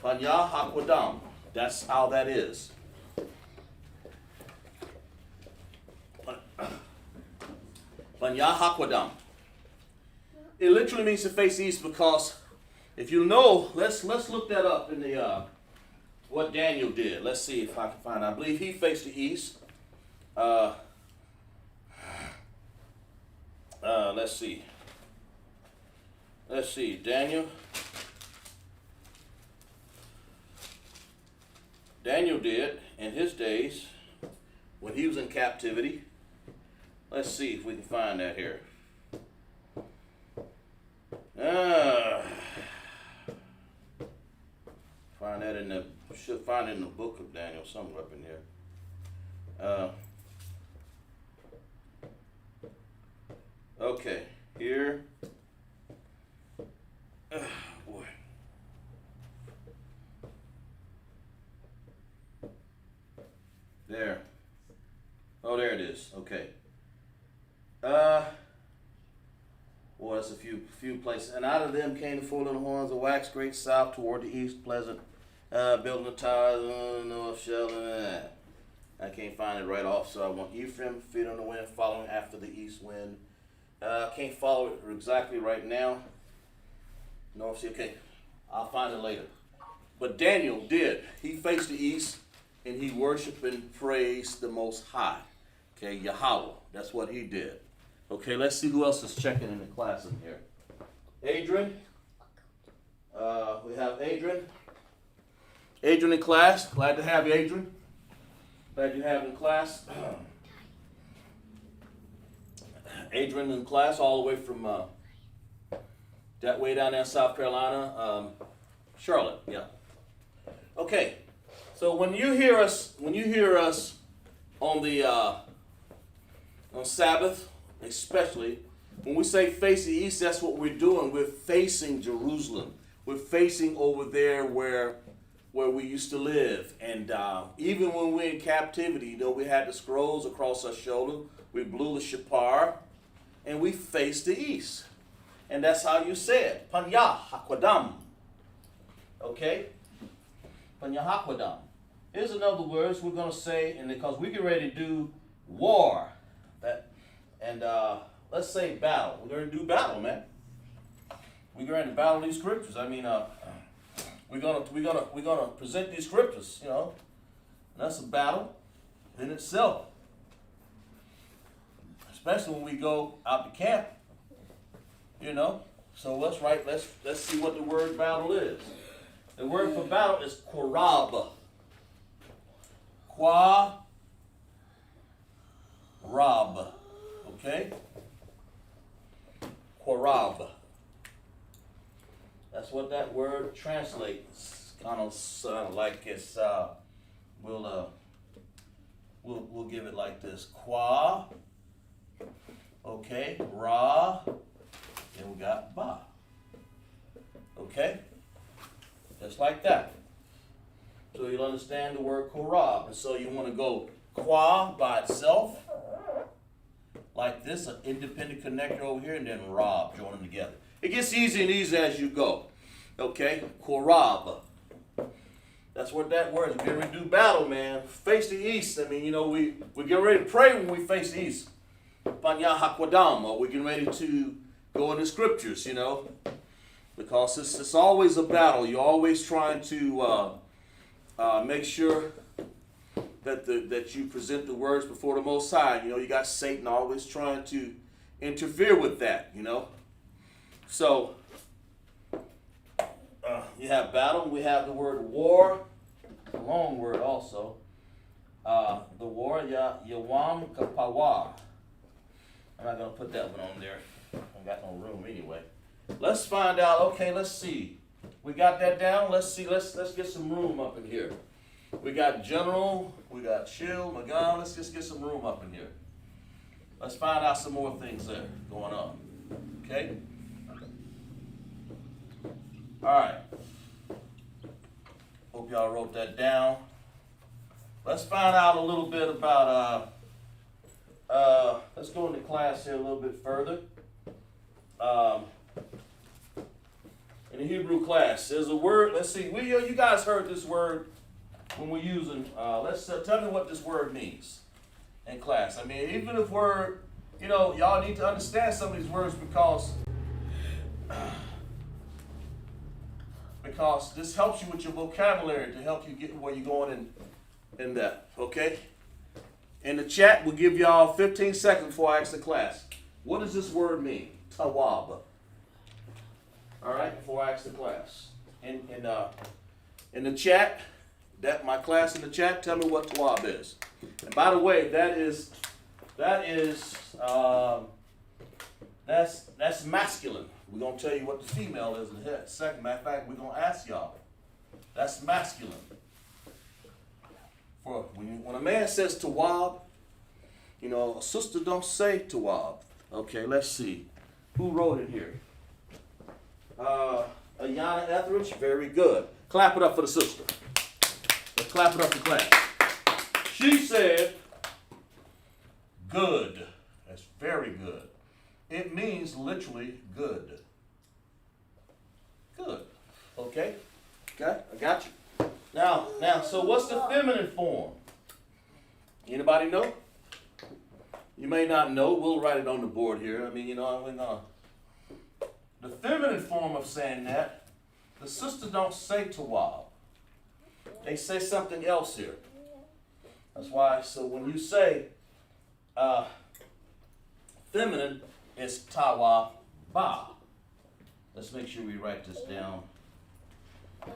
Panya Hakwadam. That's how that is. Panya Hakwadam. It literally means to face the east because if you know, let's look that up in the what Daniel did. Let's see if I can find it. I believe he faced the east. Let's see. Let's see. Daniel did in his days when he was in captivity. Let's see if we can find that here. Should find it in the book of Daniel somewhere up in here. Okay, here. Boy. There. Oh, there it is. Okay. Boy, that's a few places. And out of them came the four little horns of wax, great south toward the east, pleasant, building the towers, north, shelter. I can't find it right off, so I want Ephraim, feet on the wind, following after the east wind. I can't follow it exactly right now. North, see, okay, I'll find it later. But Daniel did. He faced the east, and he worshiped and praised the Most High. Okay, Yahweh. That's what he did. Okay, let's see who else is checking in the class in here. Adrian. We have Adrian. Adrian in class. Glad to have you, Adrian. Glad you have you in class. Adrian in class all the way from that way down there in South Carolina. Charlotte, yeah. Okay. So when you hear us on the on Sabbath, especially when we say face the east, that's what we're doing. We're facing Jerusalem. We're facing over there where we used to live. And even when we're in captivity, you know, we had the scrolls across our shoulder. We blew the shapar, and we face the east. And that's how you say it. Panya Hakwadam. Okay? Panya Hakwadam. Here's another words we're going to say, and because we get ready to do war. Let's say battle. We're going to do battle, man. We're going to battle these scriptures. I mean, we're gonna present these scriptures, you know. And that's a battle in itself. Especially when we go out to camp, you know. So let's see what the word battle is. The word for battle is Qurab. Qurab. Okay? Qurab. That's what that word translates. Kind of like it's we'll give it like this. Qua. Okay, Ra. Then we got Ba. Okay? Just like that. So you'll understand the word Qurab. And so you want to go Qua by itself. Like this, an independent connector over here, and then Rab, join them together. It gets easier and easier as you go. Okay? Qurab. That's what that word is. We're getting ready to do battle, man. Face the east. I mean, you know, we get ready to pray when we face the east. Panya Hakwadam. Or we're getting ready to go into scriptures, you know. Because it's always a battle. You're always trying to make sure that you present the words before the Most High. You know, you got Satan always trying to interfere with that, you know. So, you have battle. We have the word war. It's a long word also. The war, Yawam Kapawar. I'm not going to put that one on there. I got no room anyway. Let's find out. Okay, let's see. We got that down. Let's see. Let's get some room up in here. We got general. We got chill. Magan. Let's just get some room up in here. Let's find out some more things there going on. Okay. All right. Hope y'all wrote that down. Let's find out a little bit about. Let's go into class here a little bit further. In the Hebrew class, there's a word. Let's see. You guys heard this word when we're using. Tell me what this word means in class. I mean, even if word, you know, y'all need to understand some of these words because this helps you with your vocabulary to help you get where you're going in that. Okay. In the chat, we'll give y'all 15 seconds before I ask the class. What does this word mean? Tawab. All right, before I ask the class. In the chat, my class in the chat, tell me what tawab is. And by the way, that's masculine. We're gonna tell you what the female is in a second. Matter of fact, we're gonna ask y'all. That's masculine. For when a man says tawab, you know, a sister don't say tawab. Okay, let's see. Who wrote it here? Ayana Etheridge, very good. Clap it up for the sister. Let's clap it up for class. She said, good. That's very good. It means literally good. Good. Okay? Okay, I got you. Now, so what's the feminine form? Anybody know? You may not know. We'll write it on the board here. I mean, you know, we're gonna. The feminine form of saying that, the sisters don't say tawab. They say something else here. That's why, so when you say feminine, it's tawab ba. Let's make sure we write this down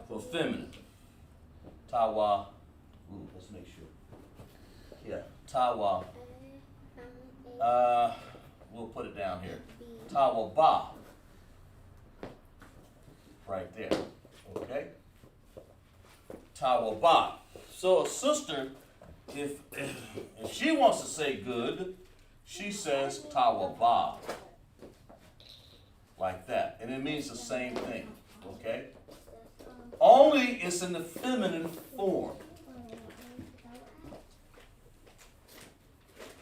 for feminine. Tawa. Let's make sure. Yeah, tawa. We'll put it down here. Tawa ba. Right there. Okay? Tawa ba. So a sister, if she wants to say good, she says tawa ba. Like that. And it means the same thing. Okay? Only it's in the feminine form.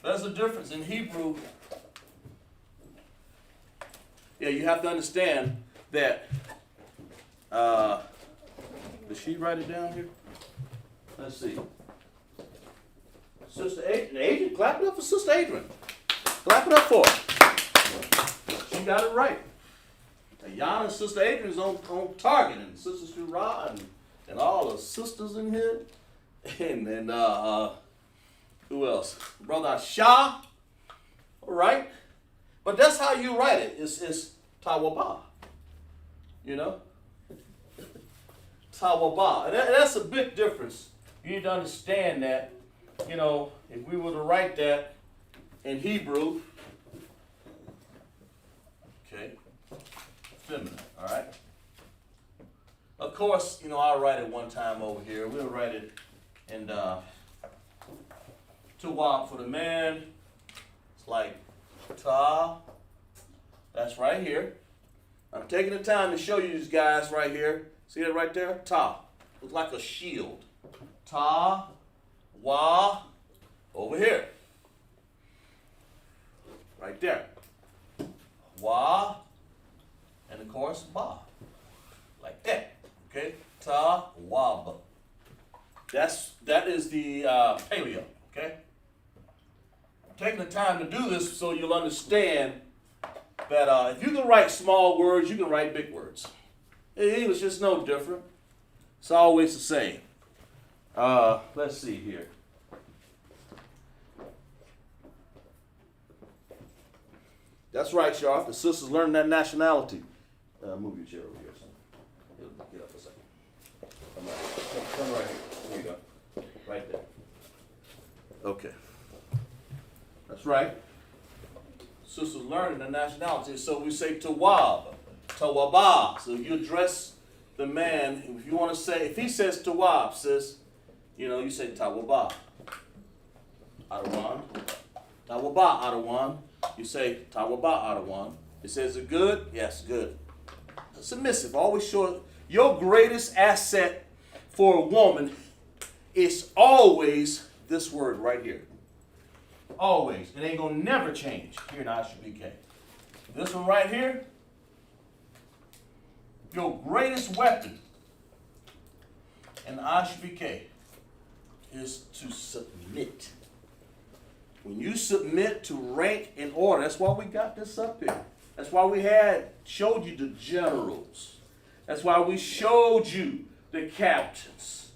There's a difference. In Hebrew, Yeah, you have to understand that. Did she write it down here? Let's see. Sister Adrian, clap it up for Sister Adrian. Clap it up for her. She got it right. Yana and Sister Adrian is on target, and Sister Shura and all the sisters in here. And then who else? Brother Shah. All right. But that's how you write it. It's Tawaba. You know? Tawaba. And that's a big difference. You need to understand that, you know, if we were to write that in Hebrew, okay, feminine, all right? Of course, you know, I'll write it one time over here. We'll write it in Tawab for the man. It's like Ta. That's right here. I'm taking the time to show you these guys right here. See that right there? Ta. Looks like a shield. Ta, wa, over here. Right there. Wa, and of course, ba. Like that. Okay? Ta, wab. That is the paleo. Okay? I'm taking the time to do this so you'll understand that if you can write small words, you can write big words. English is no different. It's always the same. Let's see here. That's right, y'all. The sisters learning that nationality. Move your chair over here, son. Get up a second. Come right here. There you go. Right there. Okay. That's right. Sisters learning the nationality. So we say Tawab, Tawaba. So you address the man. If you want to say, if he says Tawab, sis, you know, you say Tawaba. Adawan. Tawaba, Adawan. You say Tawaba, Adawan. It says it good? Yes, good. Submissive. Always show your greatest asset for a woman is always this word right here. Always. It ain't going to never change here in ISUBK. This one right here, your greatest weapon in ISUBK is to submit. When you submit to rank and order, that's why we got this up here. That's why we showed you the generals. That's why we showed you the captains.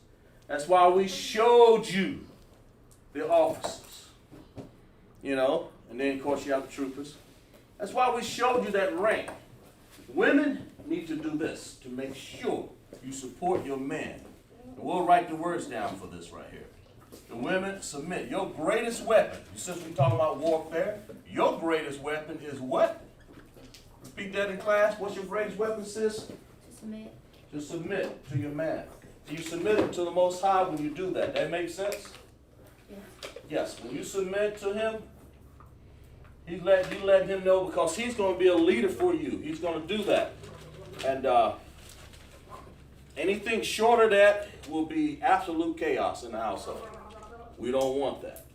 That's why we showed you the officers. You know, and then of course you have the troopers. That's why we showed you that rank. Women need to do this to make sure you support your man. And we'll write the words down for this right here. The women submit. Your greatest weapon, since we're talking about warfare, your greatest weapon is what? Repeat that in class. What's your greatest weapon, sis? To submit. To submit to your man. You submit him to the Most High when you do that. That makes sense? Yes. Yes. When you submit to him, you let him know, because he's going to be a leader for you. He's going to do that. And anything short of that will be absolute chaos in the household. We don't want that.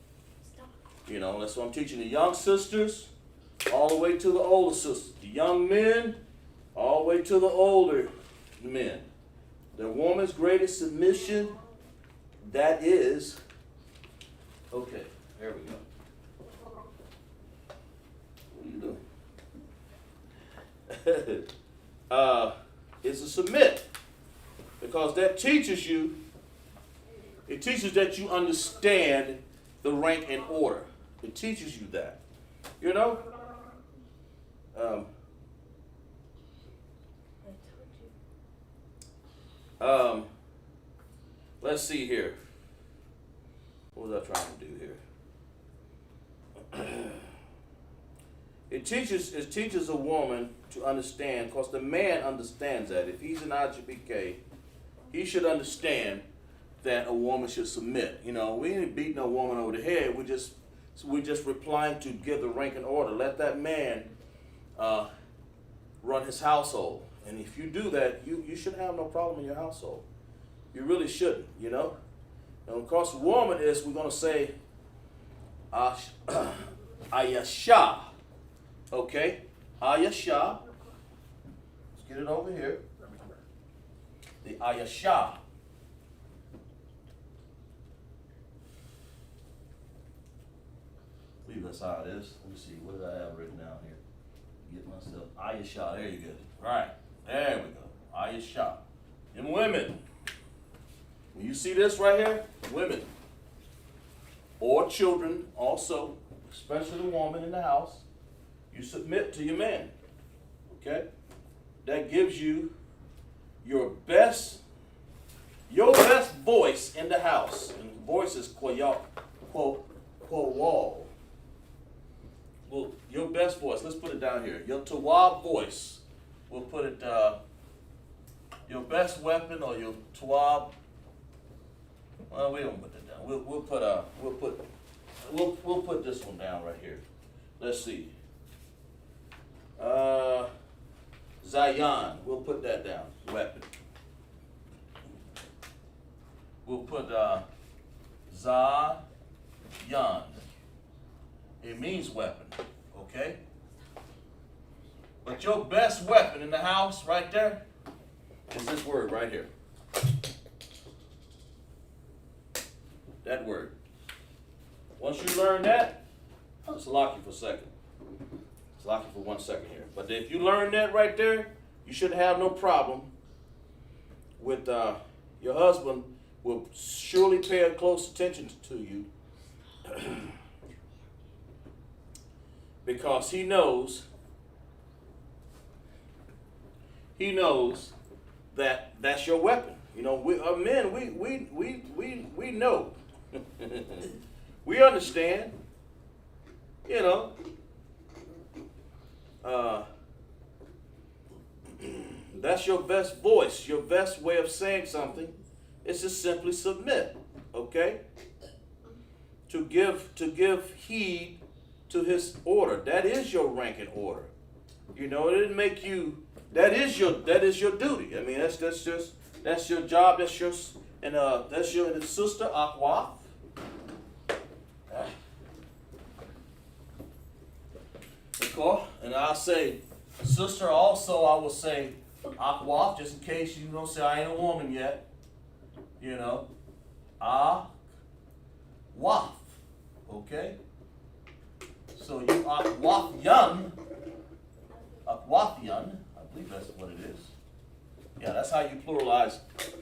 You know, that's what I'm teaching the young sisters all the way to the older sisters. The young men all the way to the older men. The woman's greatest submission, that is, okay, there we go. Is to submit, because that teaches you, it teaches that you understand the rank and order. It teaches you that, you know. Let's see here. What was I trying to do here? It teaches a woman to understand, because the man understands that. If he's an IGBK, he should understand that a woman should submit. You know, we ain't beating a woman over the head. We're just replying to give the rank and order. Let that man run his household. And if you do that, you should have no problem in your household. You really shouldn't, you know. And of course, the woman is, we're going to say, Ayasha. Okay? Ayasha. get it over here. The Ayasha. I believe that's how it is. Let me see. What did I have written down here? Get myself. Ayasha. There you go. All right. There we go. Ayasha. And women. When you see this right here, women or children also, especially the woman in the house, you submit to your man. Okay? That gives you your best voice in the house. And the voice is quote wall. Well, your best voice, let's put it down here. Your Tawab voice. We'll put it your best weapon or your Tawab. Well, we don't put that down. We'll put this one down right here. Let's see. Zion. We'll put that down. Weapon. We'll put Zion. It means weapon. Okay? But your best weapon in the house right there is this word right here. That word. Once you learn that, just lock you for a second. Just lock you for 1 second here. But if you learn that right there, you should have no problem with your husband will surely pay close attention to you because he knows that that's your weapon. You know, we men, we know. We understand, you know, that's your best voice, your best way of saying something is to simply submit, okay? To give heed to his order. That is your rank and order. You know, it didn't make you, that is your duty. I mean, that's your job, that's your sister, Aqua. And I'll say, sister, also I will say, Aqua, just in case you don't say I ain't a woman yet. You know, Aquaf. Okay? So you Aquafyan, I believe that's what it is. Yeah, that's how you pluralize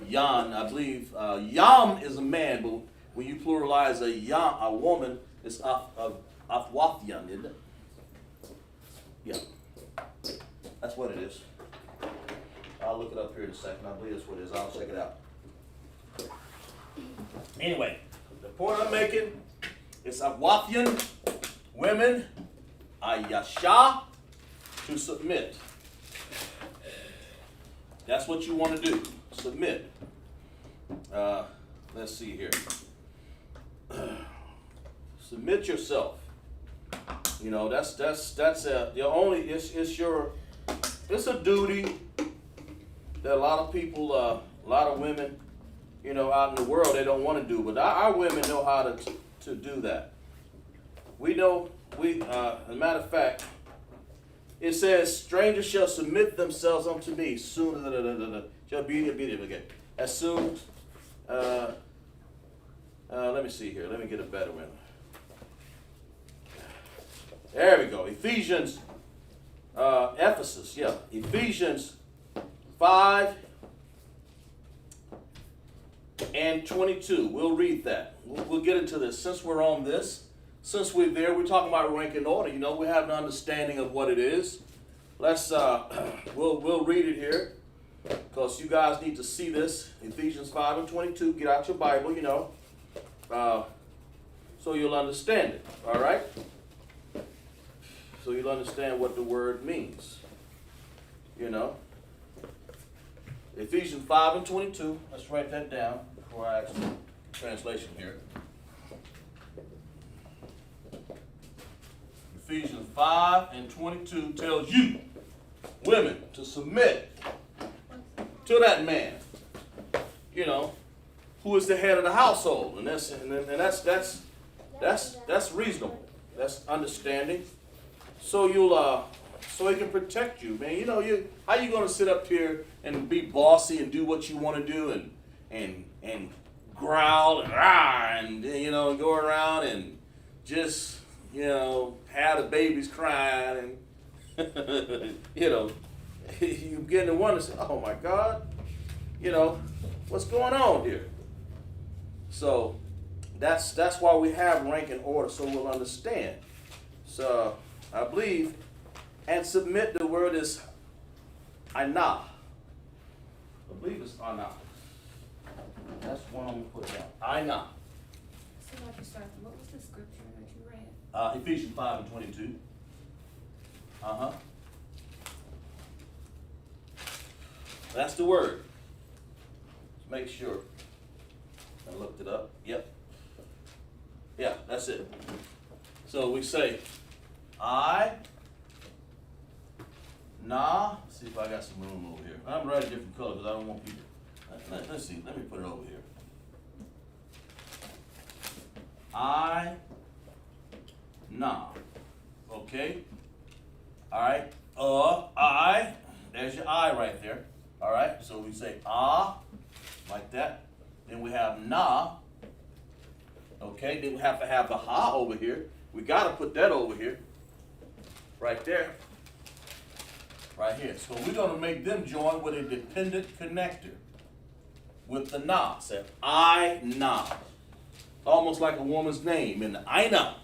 yan. I believe yam is a man, but when you pluralize a woman, it's Afwafyan, isn't it? Yeah, that's what it is. I'll look it up here in a second. I believe that's what it is. I'll check it out. Anyway, the point I'm making is Afwafyan, women, Ayasha, to submit. That's what you want to do. Submit. Let's see here. Submit yourself. You know, it's a duty that a lot of people, a lot of women, you know, out in the world, they don't want to do. But our women know how to do that. We know, as a matter of fact, it says, strangers shall submit themselves unto me soon, shall be obedient again. As soon, let me see here. Let me get a better one. There we go. Ephesians, Ephesus, yeah. Ephesians 5 and 22. We'll read that. We'll get into this. Since we're on this, since we're there, we're talking about rank and order. You know, we have an understanding of what it is. Let's, we'll read it here because you guys need to see this. Ephesians 5 and 22. Get out your Bible, you know, so you'll understand it. All right? So you'll understand what the word means. You know? Ephesians 5 and 22. Let's write that down before I ask the translation here. Ephesians 5 and 22 tells you, women, to submit to that man, you know, who is the head of the household. And that's reasonable. That's understanding. So so he can protect you, man. You know, how you gonna sit up here and be bossy and do what you want to do and growl and rah and you know go around and just you know have the babies crying and you know you begin to wonder, oh my God, you know what's going on here. So that's why we have rank and order, so we'll understand. So I believe, and submit, the word is Anah. I believe it's Anah. That's one I'm going to put down. Anah. So Dr. Stark, what was the scripture that you read? Ephesians 5:22. That's the word. Let's make sure. I looked it up. Yep. Yeah, that's it. So we say, Nah. Let's see if I got some room over here. I'm writing different colors because I don't want people. Let's see. Let me put it over here. Nah. Okay. All right. I. There's your I right there. All right. So we say like that. Then we have na. Okay. Then we have to have the ha over here. We got to put that over here. Right there. Right here. So we're going to make them join with a dependent connector with the na. Say I na. Almost like a woman's name in the Ina.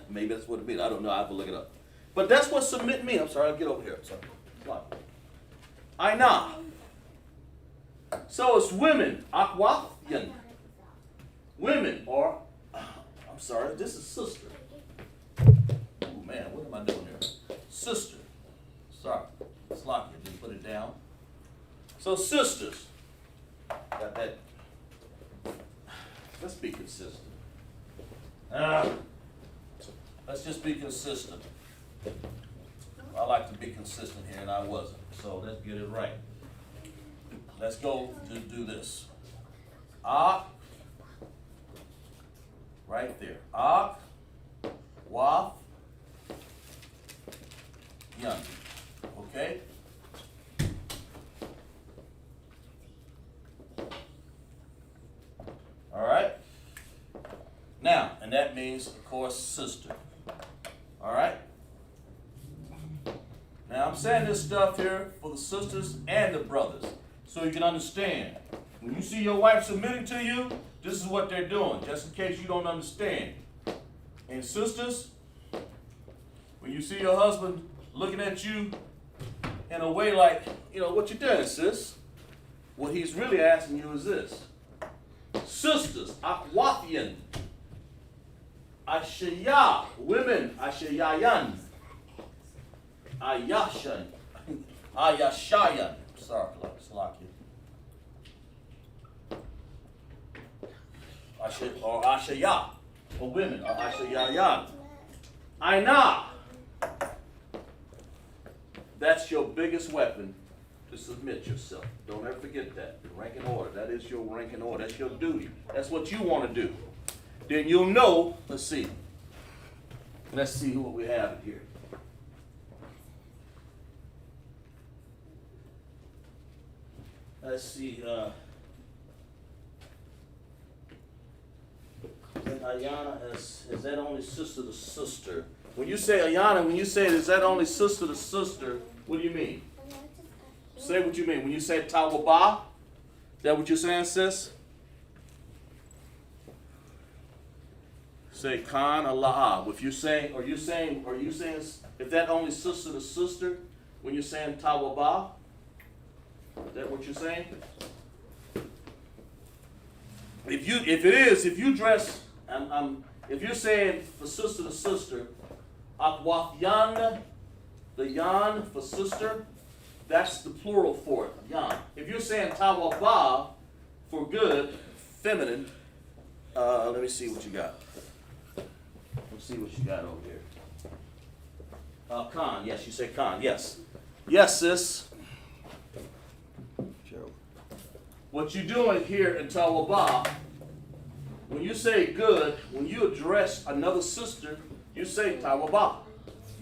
Maybe that's what it means. I don't know. I have to look it up. But that's what submit means. I'm sorry. I'll get over here. Sorry. Ina. So it's women. Akwafyan. Women or, I'm sorry, this is sister. Oh man, what am I doing here? Sister. Sorry. Sloppy. Just put it down. So sisters. Got that. Let's be consistent. Let's just be consistent. I like to be consistent here, and I wasn't. So let's get it right. Let's go to do this. Ak. Right there. Ak. Waf. Yun. Okay? All right? Now, and that means, of course, sister. All right? Now, I'm saying this stuff here for the sisters and the brothers so you can understand. When you see your wife submitting to you, this is what they're doing, just in case you don't understand. And sisters, when you see your husband looking at you in a way like, you know, what you doing, sis? What he's really asking you is this. Sisters, Akwathian, Ashaya, women, Ashayayan, Ayashan, Ayashayan. Sorry, Slakia. Or Ashaya, for women, or Ashayayan. Aina. That's your biggest weapon to submit yourself. Don't ever forget that. The rank and order. That is your rank and order. That's your duty. That's what you want to do. Then you'll know. Let's see. Let's see what we have here. Let's see. Ayana, is that only sister to sister? When you say Ayana, when you say is that only sister to sister, what do you mean? Say what you mean. When you say Tawaba, is that what you're saying, sis? Say Khan Allah. If you saying, are you saying if that only sister to sister, when you're saying Tawaba? Is that what you're saying? If you dress, if you're saying for sister to sister, Akwafyan, the yan for sister, that's the plural for it, yan. If you're saying Tawaba for good, feminine, let me see what you got. Let's see what you got over here. Khan, yes, you say Khan, yes. Yes, sis. What you're doing here in Tawaba, when you say good, when you address another sister, you say Tawaba.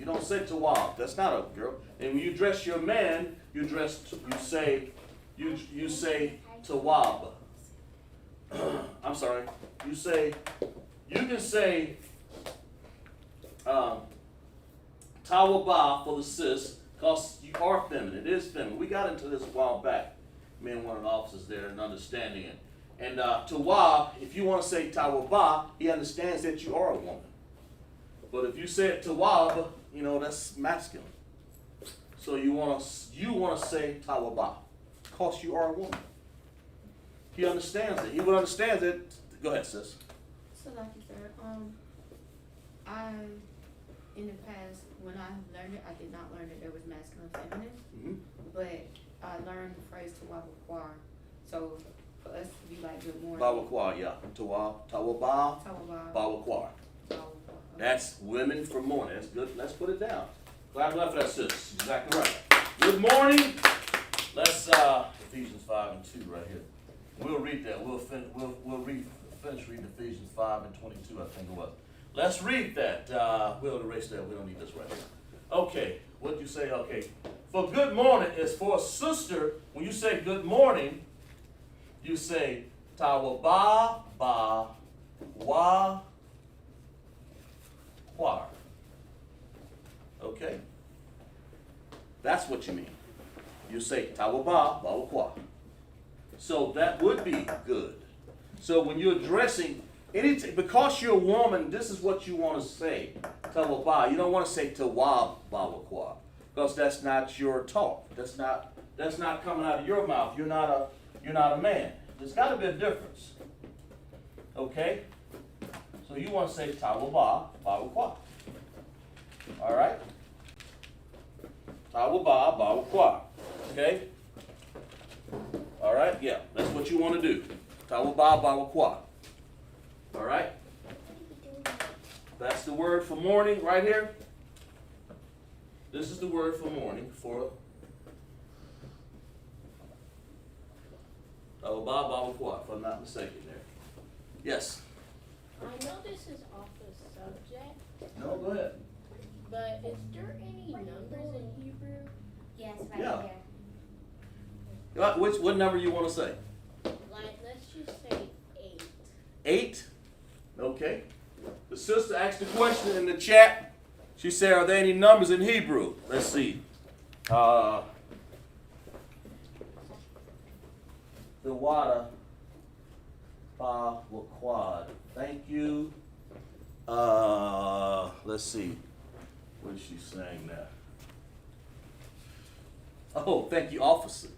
You don't say tawab. That's not a girl. And when you dress your man, you say tawab. I'm sorry. You can say tawaba for the sis, because you are feminine. It is feminine. We got into this a while back. Me and one of the officers there and understanding it. And tawab, if you want to say tawaba, he understands that you are a woman. But if you say it tawab, that's masculine. So you want to say tawaba, because you are a woman. He understands it. He would understand it. Go ahead, sis. So like you said, in the past, when I learned it, I did not learn that there was masculine and feminine, but I learned the phrase tawaba. So for us to be like good morning. Bawakwa, yeah. Tawaba, bawakwa. That's women for morning. That's good. Let's put it down. Glad for that, sis. Exactly right. Good morning. Let's Ephesians 5 and 2 right here. We'll read that. We'll finish reading Ephesians 5 and 22, I think it was. Let's read that. We'll erase that. We don't need this right here. Okay. What did you say? Okay. For good morning is for a sister. When you say good morning, you say tawaba ba wa quar. Okay? That's what you mean. You say tawaba ba wa quar. So that would be good. So when you're addressing because you're a woman, this is what you want to say. Tawaba. You don't want to say tawab ba wa quar, because that's not your talk. That's not coming out of your mouth. You're not a man. There's got to be a difference. Okay? So you want to say tawaba ba wa quar. All right? Tawaba ba wa quar. Okay? All right? Yeah, that's what you want to do. Tawaba ba wa quar. All right? That's the word for morning right here. This is the word for morning for tawaba ba wa quar, if I'm not mistaken there. Yes? I know this is off the subject, No, go ahead. but is there any numbers in Hebrew? Yes, Yeah. here. What number you want to say? Like, let's just say 8. 8? Okay. The sister asked a question in the chat. She said, are there any numbers in Hebrew? Let's see. The water ba wa quad. Thank you. Let's see. What is she saying now? Oh, thank you, officer.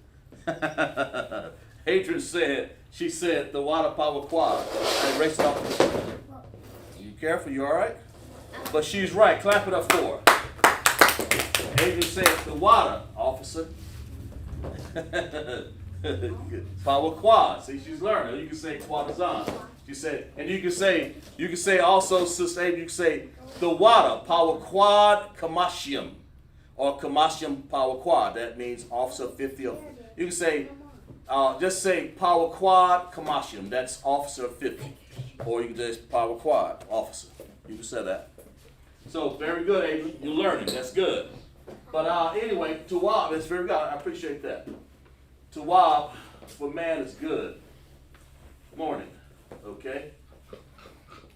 Adrian she said the water power quad. I erased it off. You careful, you all right? But she's right. Clap it up for her. Adrian said the water, officer. Power quad. See, she's learning. You can say quadazan. She said, and you can say also, Sister Adrian, you can say the water power quad kamashim, or kamashim power quad. That means officer 50. Or, you can say, just say power quad kamashim. That's officer 50. Or you can just power quad officer. You can say that. So very good, Adrian. You're learning. That's good. But anyway, tawab is very good. I appreciate that. Tawab for man is good. Morning. Okay?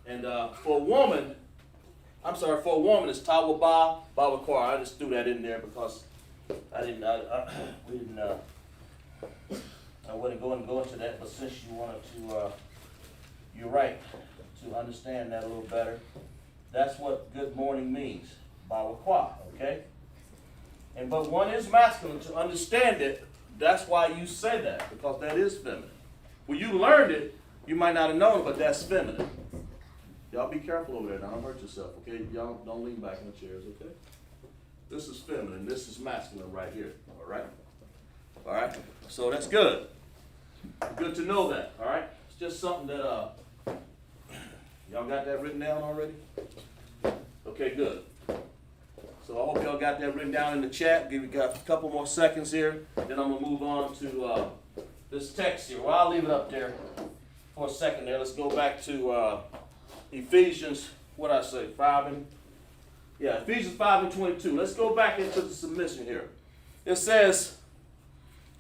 And for a woman it's tawaba bawakar. I just threw that in there because I wouldn't go into that, but since you wanted to, you're right, to understand that a little better. That's what good morning means, bawakar, okay? But one is masculine. To understand it, that's why you say that, because that is feminine. When you learned it, you might not have known it, but that's feminine. Y'all be careful over there. Don't hurt yourself, okay? Y'all don't lean back in the chairs, okay? This is feminine. This is masculine right here, all right? All right? So that's good. Good to know that, all right? It's just something that, y'all got that written down already? Okay, good. So I hope y'all got that written down in the chat. Give you a couple more seconds here. Then I'm going to move on to this text here. Well, I'll leave it up there for a second there. Let's go back to Ephesians, what I say, 5 Yeah, Ephesians 5 and 22. Let's go back into the submission here. It says,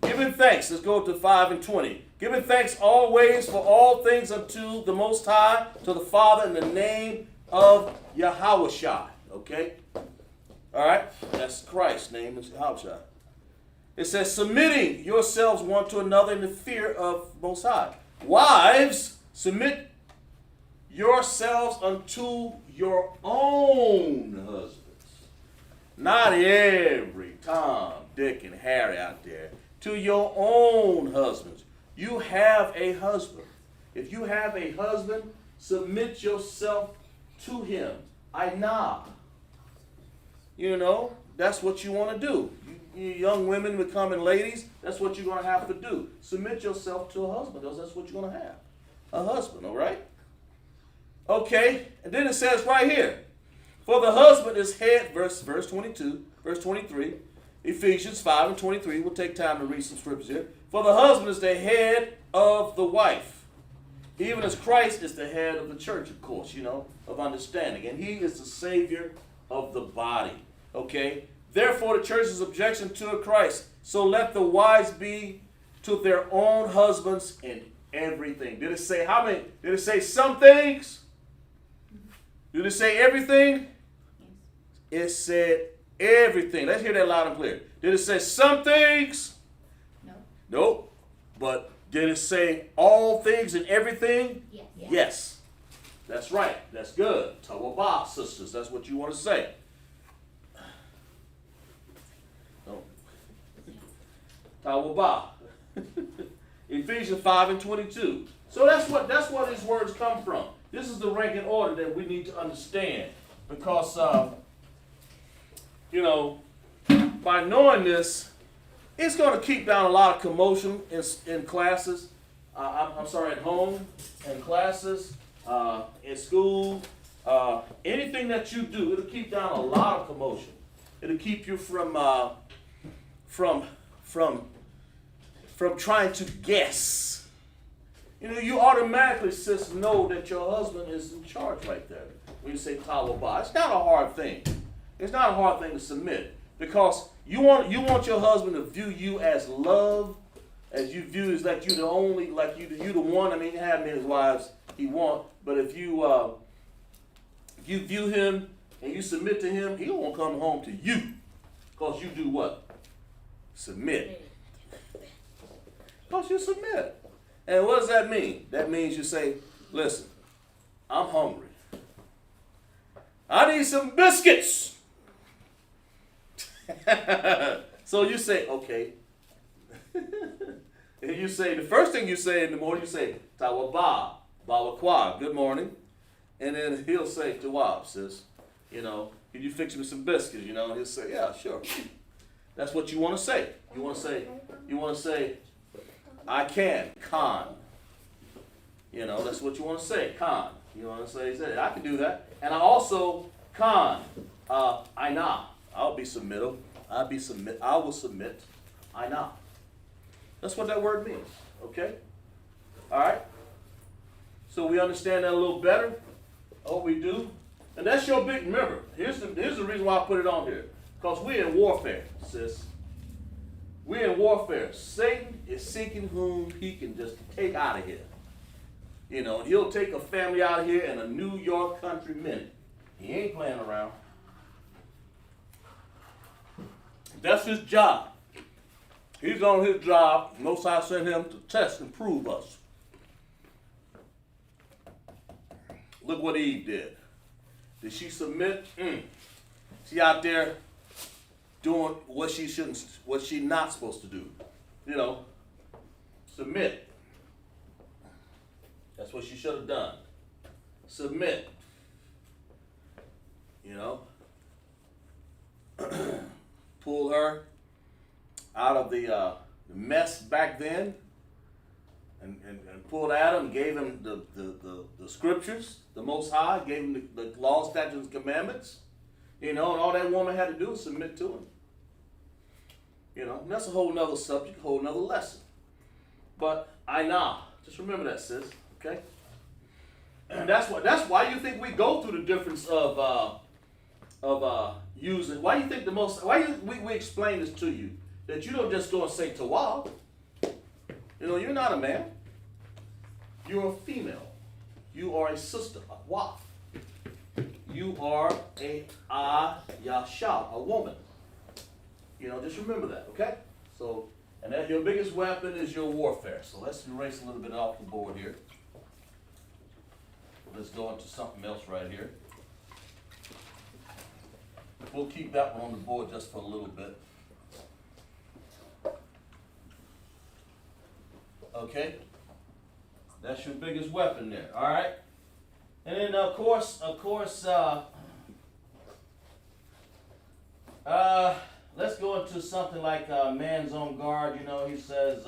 giving thanks. Let's go to 5 and 20. Giving thanks always for all things unto the Most High, to the Father, in the name of Yahushua. Okay? All right? That's Christ's name is Yahushua. It says, submitting yourselves one to another in the fear of Most High. Wives, submit yourselves unto your own husbands. Not every Tom, Dick, and Harry out there. To your own husbands. You have a husband. If you have a husband, submit yourself to him. You know, that's what you want to do. You young women becoming ladies, that's what you're going to have to do. Submit yourself to a husband. That's what you're going to have. A husband, all right? Okay, and then it says right here, for the husband is head, verse 22, verse 23, Ephesians 5 and 23. We'll take time to read some scriptures here. For the husband is the head of the wife, even as Christ is the head of the church, of course, you know, of understanding. And he is the Savior of the body, okay? Therefore, the church's objection to Christ. So let the wives be to their own husbands in everything. Did it say how many? Did it say some things? Did it say everything? It said everything. Let's hear that loud and clear. Did it say some things? No. Nope. But did it say all things and everything? Yes. Yes. That's right. That's good. Tawabah, sisters. That's what you want to say. No. Tawabah. Ephesians 5 and 22. So that's what these words come from. This is the rank and order that we need to understand. Because, you know, by knowing this, it's going to keep down a lot of commotion in classes. I'm sorry, at home, in classes, in school. Anything that you do, it'll keep down a lot of commotion. It'll keep you from trying to guess. You know, you automatically, sis, know that your husband is in charge right there. When you say Tawabah, it's not a hard thing. It's not a hard thing to submit, because you want your husband to view you as love, as you view as like you the only, like you the one. I mean, he had many wives he want, but if you view him and you submit to him, he won't come home to you, because you do what? Submit. Because you submit. And what does that mean? That means you say, listen, I'm hungry. I need some biscuits. So you say, okay. And you say, the first thing you say in the morning, you say, Tawabah, Bawakwa, good morning. And then he'll say, Tawab, sis, you know, can you fix me some biscuits? You know, and he'll say, yeah, sure. That's what you want to say. You want to say, I can, Khan. You know, that's what you want to say, Khan. You want to say, I can do that. And I also, Khan, Aina. I'll be submittal. I will submit. Aina. That's what that word means. Okay? All right? So we understand that a little better. Oh, we do. And that's your big, remember, here's the reason why I put it on here. Because we're in warfare, sis. We're in warfare. Satan is seeking whom he can just take out of here. You know, he'll take a family out of here in a New York country minute. He ain't playing around. That's his job. He's on his job. Most High sent him to test and prove us. Look what Eve did. Did she submit? She out there doing what she not supposed to do. You know, submit. That's what she should have done. Submit. You know, pull her out of the mess back then, and pulled Adam and gave him the scriptures. The Most High gave him the law, statutes, and commandments. You know, and all that woman had to do was submit to him. You know, and that's a whole nother subject, a whole nother lesson. But just remember that, sis. Okay? And that's why you think we go through the difference of of using. Why you think the most? We explain this to you that you don't just go and say tawaf. You know, you're not a man. You're a female. You are a sister, a waf. You are a yasha, a woman. You know, just remember that, okay? So, and that your biggest weapon is your warfare. So let's erase a little bit off the board here. Let's go into something else right here. We'll keep that one on the board just for a little bit. Okay? That's your biggest weapon there, all right? And then, of course, let's go into something like man's on guard. You know, he says,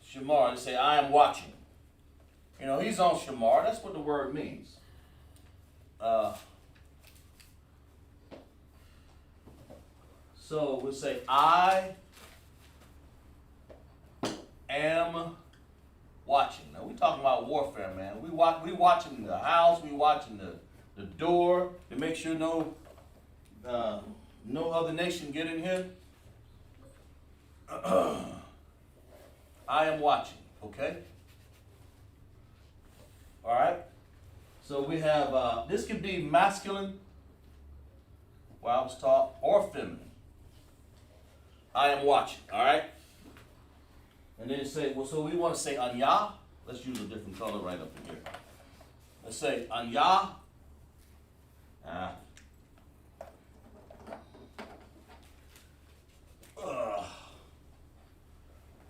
shamar, they say, I am watching. You know, he's on shamar. That's what the word means. So we'll say, I am watching. Now we're talking about warfare, man. We watching the house. We watching the door to make sure no other nation get in here. I am watching. Okay. All right. So we have this could be masculine, while I was taught, or feminine. I am watching. All right. And then say, well, so we want to say anya. Let's use a different color right up in here. Let's say anya.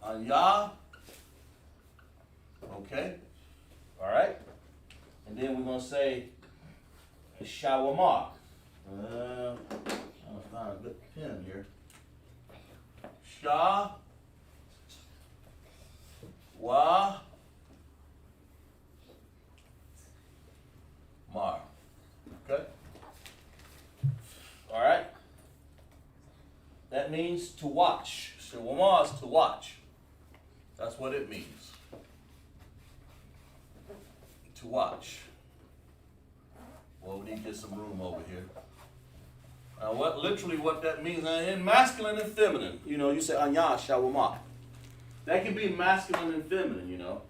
Anya. Okay. All right. And then we're going to say shawamar. I'll find a good pen here. Sha. Wa Mar. Okay? All right? That means to watch. Shawama is to watch. That's what it means. To watch. Well, we need to get some room over here. Now, what that means, in masculine and feminine, you know, you say anya shawama. That can be masculine and feminine, you know.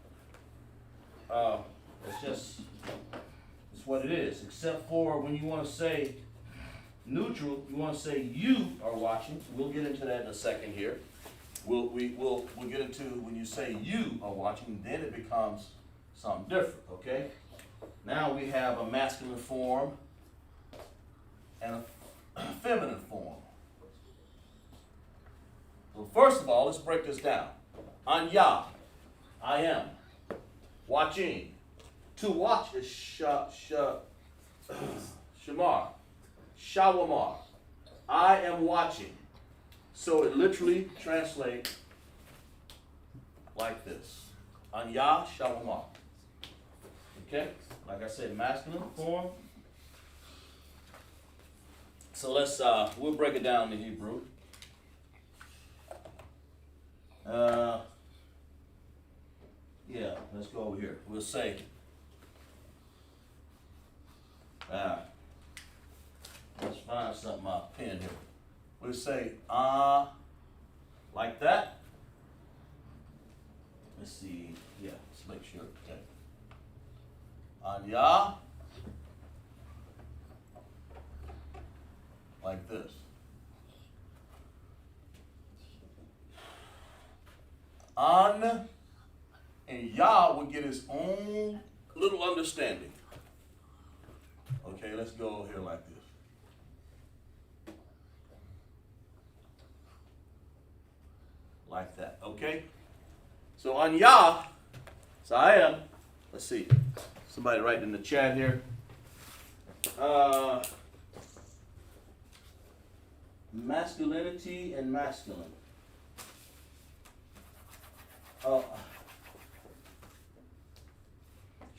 It's what it is. Except for when you want to say neutral, you want to say you are watching. We'll get into that in a second here. We'll get into when you say you are watching, then it becomes something different, okay? Now we have a masculine form and a feminine form. So first of all, let's break this down. Anya, I am. Watching. To watch is shamar. Shawamar. I am watching. So it literally translates like this. Anya shawamar. Okay? Like I said, masculine form. So let's we'll break it down in Hebrew. Yeah, let's go over here. We'll say, let's find something, my pen here. We'll say, like that. Let's see, yeah, let's make sure, okay. Anya, like this. An and Yah will get his own little understanding. Okay, let's go over here like this. Like that, okay? So on Yah, so I am, let's see, somebody write in the chat here. Masculinity and masculine.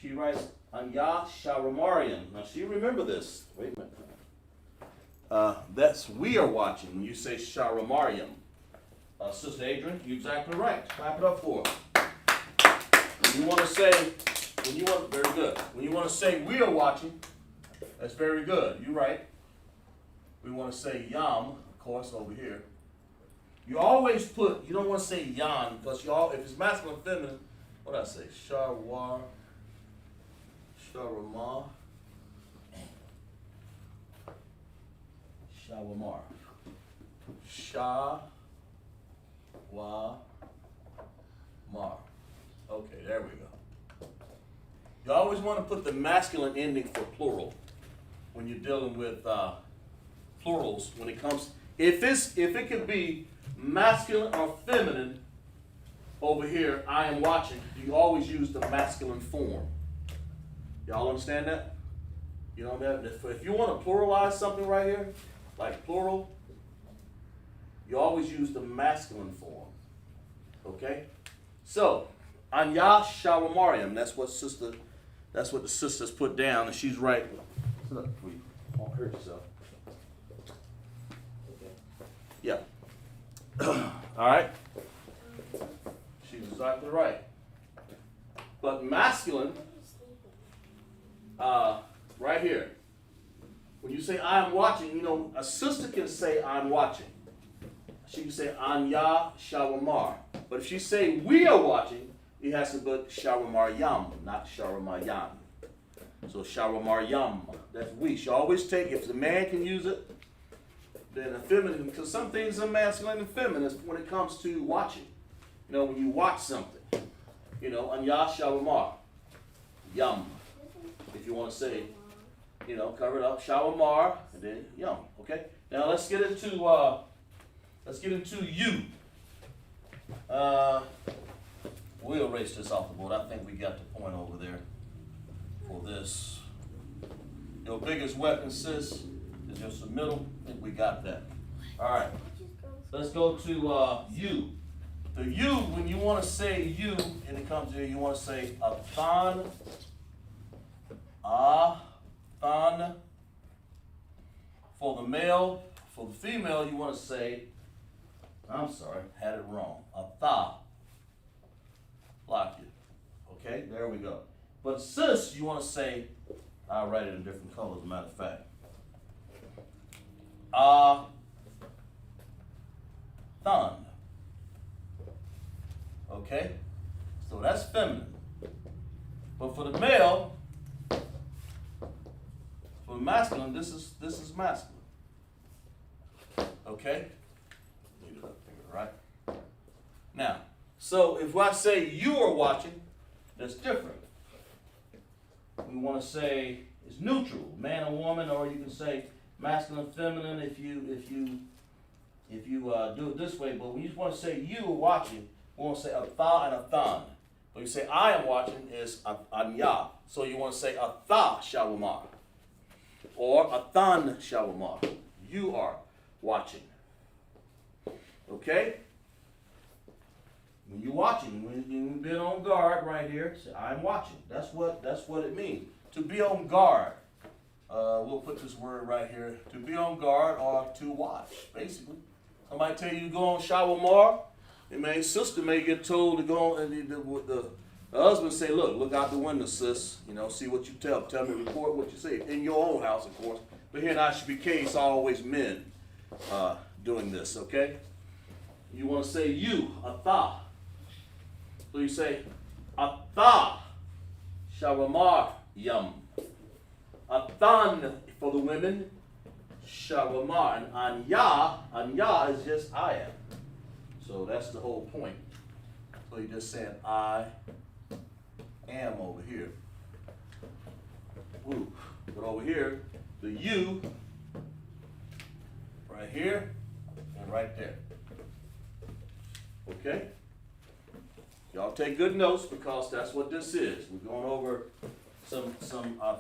She writes, Anya Sharamarian. Now, she remember this. Wait a minute. That's we are watching when you say Sharamarian. Sister Adrian, you're exactly right. Clap it up for her. When you want to say, very good. When you want to say we are watching, that's very good. You're right. we want to say yam, of course, over here. You always put, you don't want to say yan, because if it's masculine and feminine, what did I say? Shawar, Sharamar, Shawamar. Shawamar. Okay, there we go. You always want to put the masculine ending for plural when you're dealing with plurals. When it comes, if it could be masculine or feminine over here, I am watching, you always use the masculine form. Y'all understand that? You know that if you want to pluralize something right here, like plural, you always use the masculine form. Okay? So, Anya Shawamariam, that's what the sisters put down, and she's right. Look, you won't hurt yourself. Okay. Yeah. All right. She's exactly right. But masculine, right here. When you say I am watching, you know, a sister can say I'm watching. She can say Anya Shawamar. But if she say we are watching, it has to put Shawamar Yam, not Shawamar Yam. So Shawamar Yam, that's we. She always take, if the man can use it, then a feminine, because some things are masculine and feminine when it comes to watching. You know, when you watch something, you know, Anya Shawamar Yam. If you want to say, you know, cover it up, Shawamar, and then Yam. Okay? Now let's get into you. We'll erase this off the board. I think we got the point over there for this. Your biggest weapon, sis, is your submittal. I think we got that. All right. Let's go to you. The you, when you want to say you, and it comes here, you want to say athan, than. For the male, for the female, you want to say, I'm sorry, had it wrong. Atha. Like it. Okay, there we go. But sis, you want to say, I'll write it in different colors, as a matter of fact. Thun. Okay? So that's feminine. But for the male, for the masculine, this is masculine. Okay? Need to put the finger, right? Now, so if I say you are watching, that's different. We want to say it's neutral, man or woman, or you can say masculine, feminine if you do it this way. But when you want to say you are watching, we want to say a tha and a than. But you say I am watching is anya. So you want to say a tha shawamar or a than shawamar. You are watching. Okay? When you're watching, when you've been on guard right here, say I'm watching. That's what it means. To be on guard. We'll put this word right here. To be on guard or to watch, basically. Somebody tell you to go on shawamar. Sister may get told to go on, and the husband say, look out the window, sis. You know, see what you tell. Tell me, report what you say. In your own house, of course. But here in ISUBK, it's always men doing this, okay? You want to say you, atha. So you say, atha, shawamar, yam. Athan for the women, shawamar. And anya is just I am. So that's the whole point. So you just said I am over here. Woo. But over here, the you, right here and right there. Okay? Y'all take good notes because that's what this is. We're going over some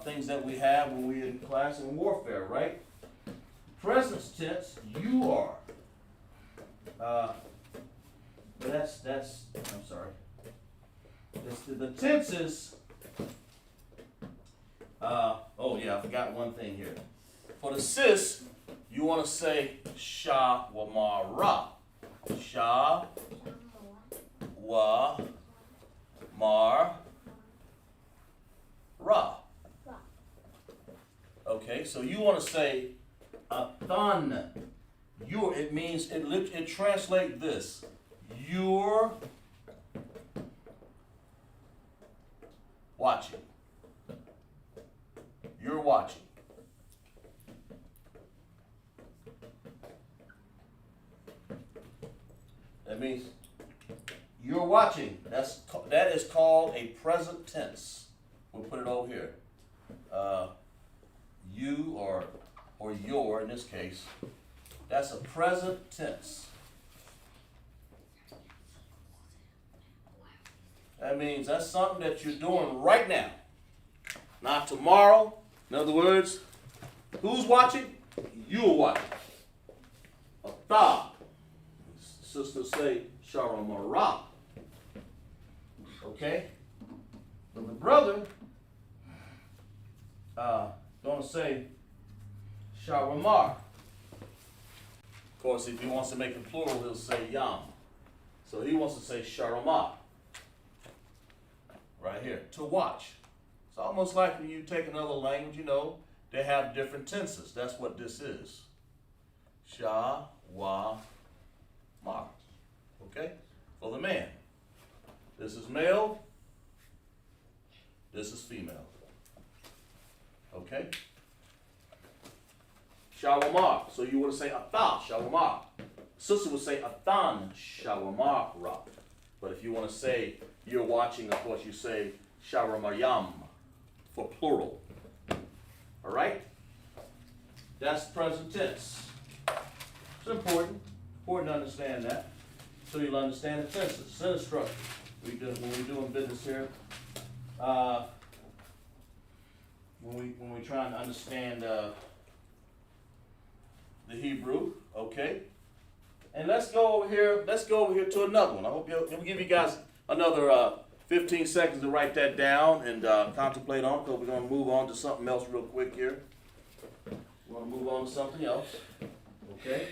things that we have when we're in class in warfare, right? Present tense, you are. I'm sorry. The tenses, I forgot one thing here. For the sis, you want to say shawamara. Shawamara. Okay, so you want to say Thun. It means, it translates this. You're watching. You're watching. That means you're watching. That is called a present tense. We'll put it over here. You or your in this case. That's a present tense. That means that's something that you're doing right now, not tomorrow. In other words, who's watching? You're watching. Atha. Sisters say sharamara. Okay? But the brother gonna say sharamar. Of course, if he wants to make it plural, he'll say yam. So he wants to say sharamar. Right here, to watch. It's almost like when you take another language, you know, they have different tenses. That's what this is. Sha, wa, ma. Okay? For the man. This is male. This is female. Okay? Shawamar. So you would say atha, shawamar. Sister would say athan, shawamar ra. But if you want to say you're watching, of course you say shawamaryam for plural. All right? That's present tense. It's important. Important to understand that. So you'll understand the tenses, sentence structure. When we're doing business here, when we're trying to understand the Hebrew, okay? And let's go over here to another one. I hope we'll give you guys another 15 seconds to write that down and contemplate on it, because we're going to move on to something else real quick here. We're going to move on to something else, okay?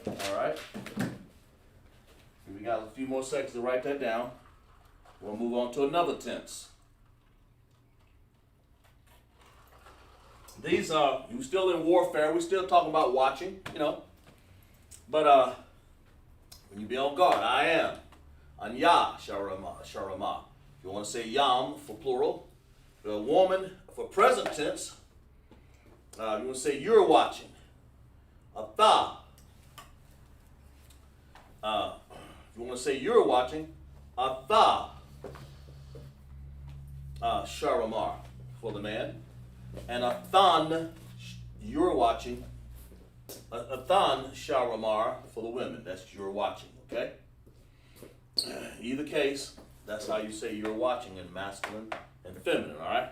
All right. We got a few more seconds to write that down. We'll move on to another tense. These are, you're still in warfare. We're still talking about watching, you know. But when you be on guard, I am. Anya, sharama. If you want to say yam for plural. The woman for present tense. You want to say you're watching. Atha. If you want to say you're watching, atha, sharamar for the man, and athan, you're watching, athan sharamar for the women. That's you're watching. Okay. Either case, that's how you say you're watching in masculine and feminine. All right.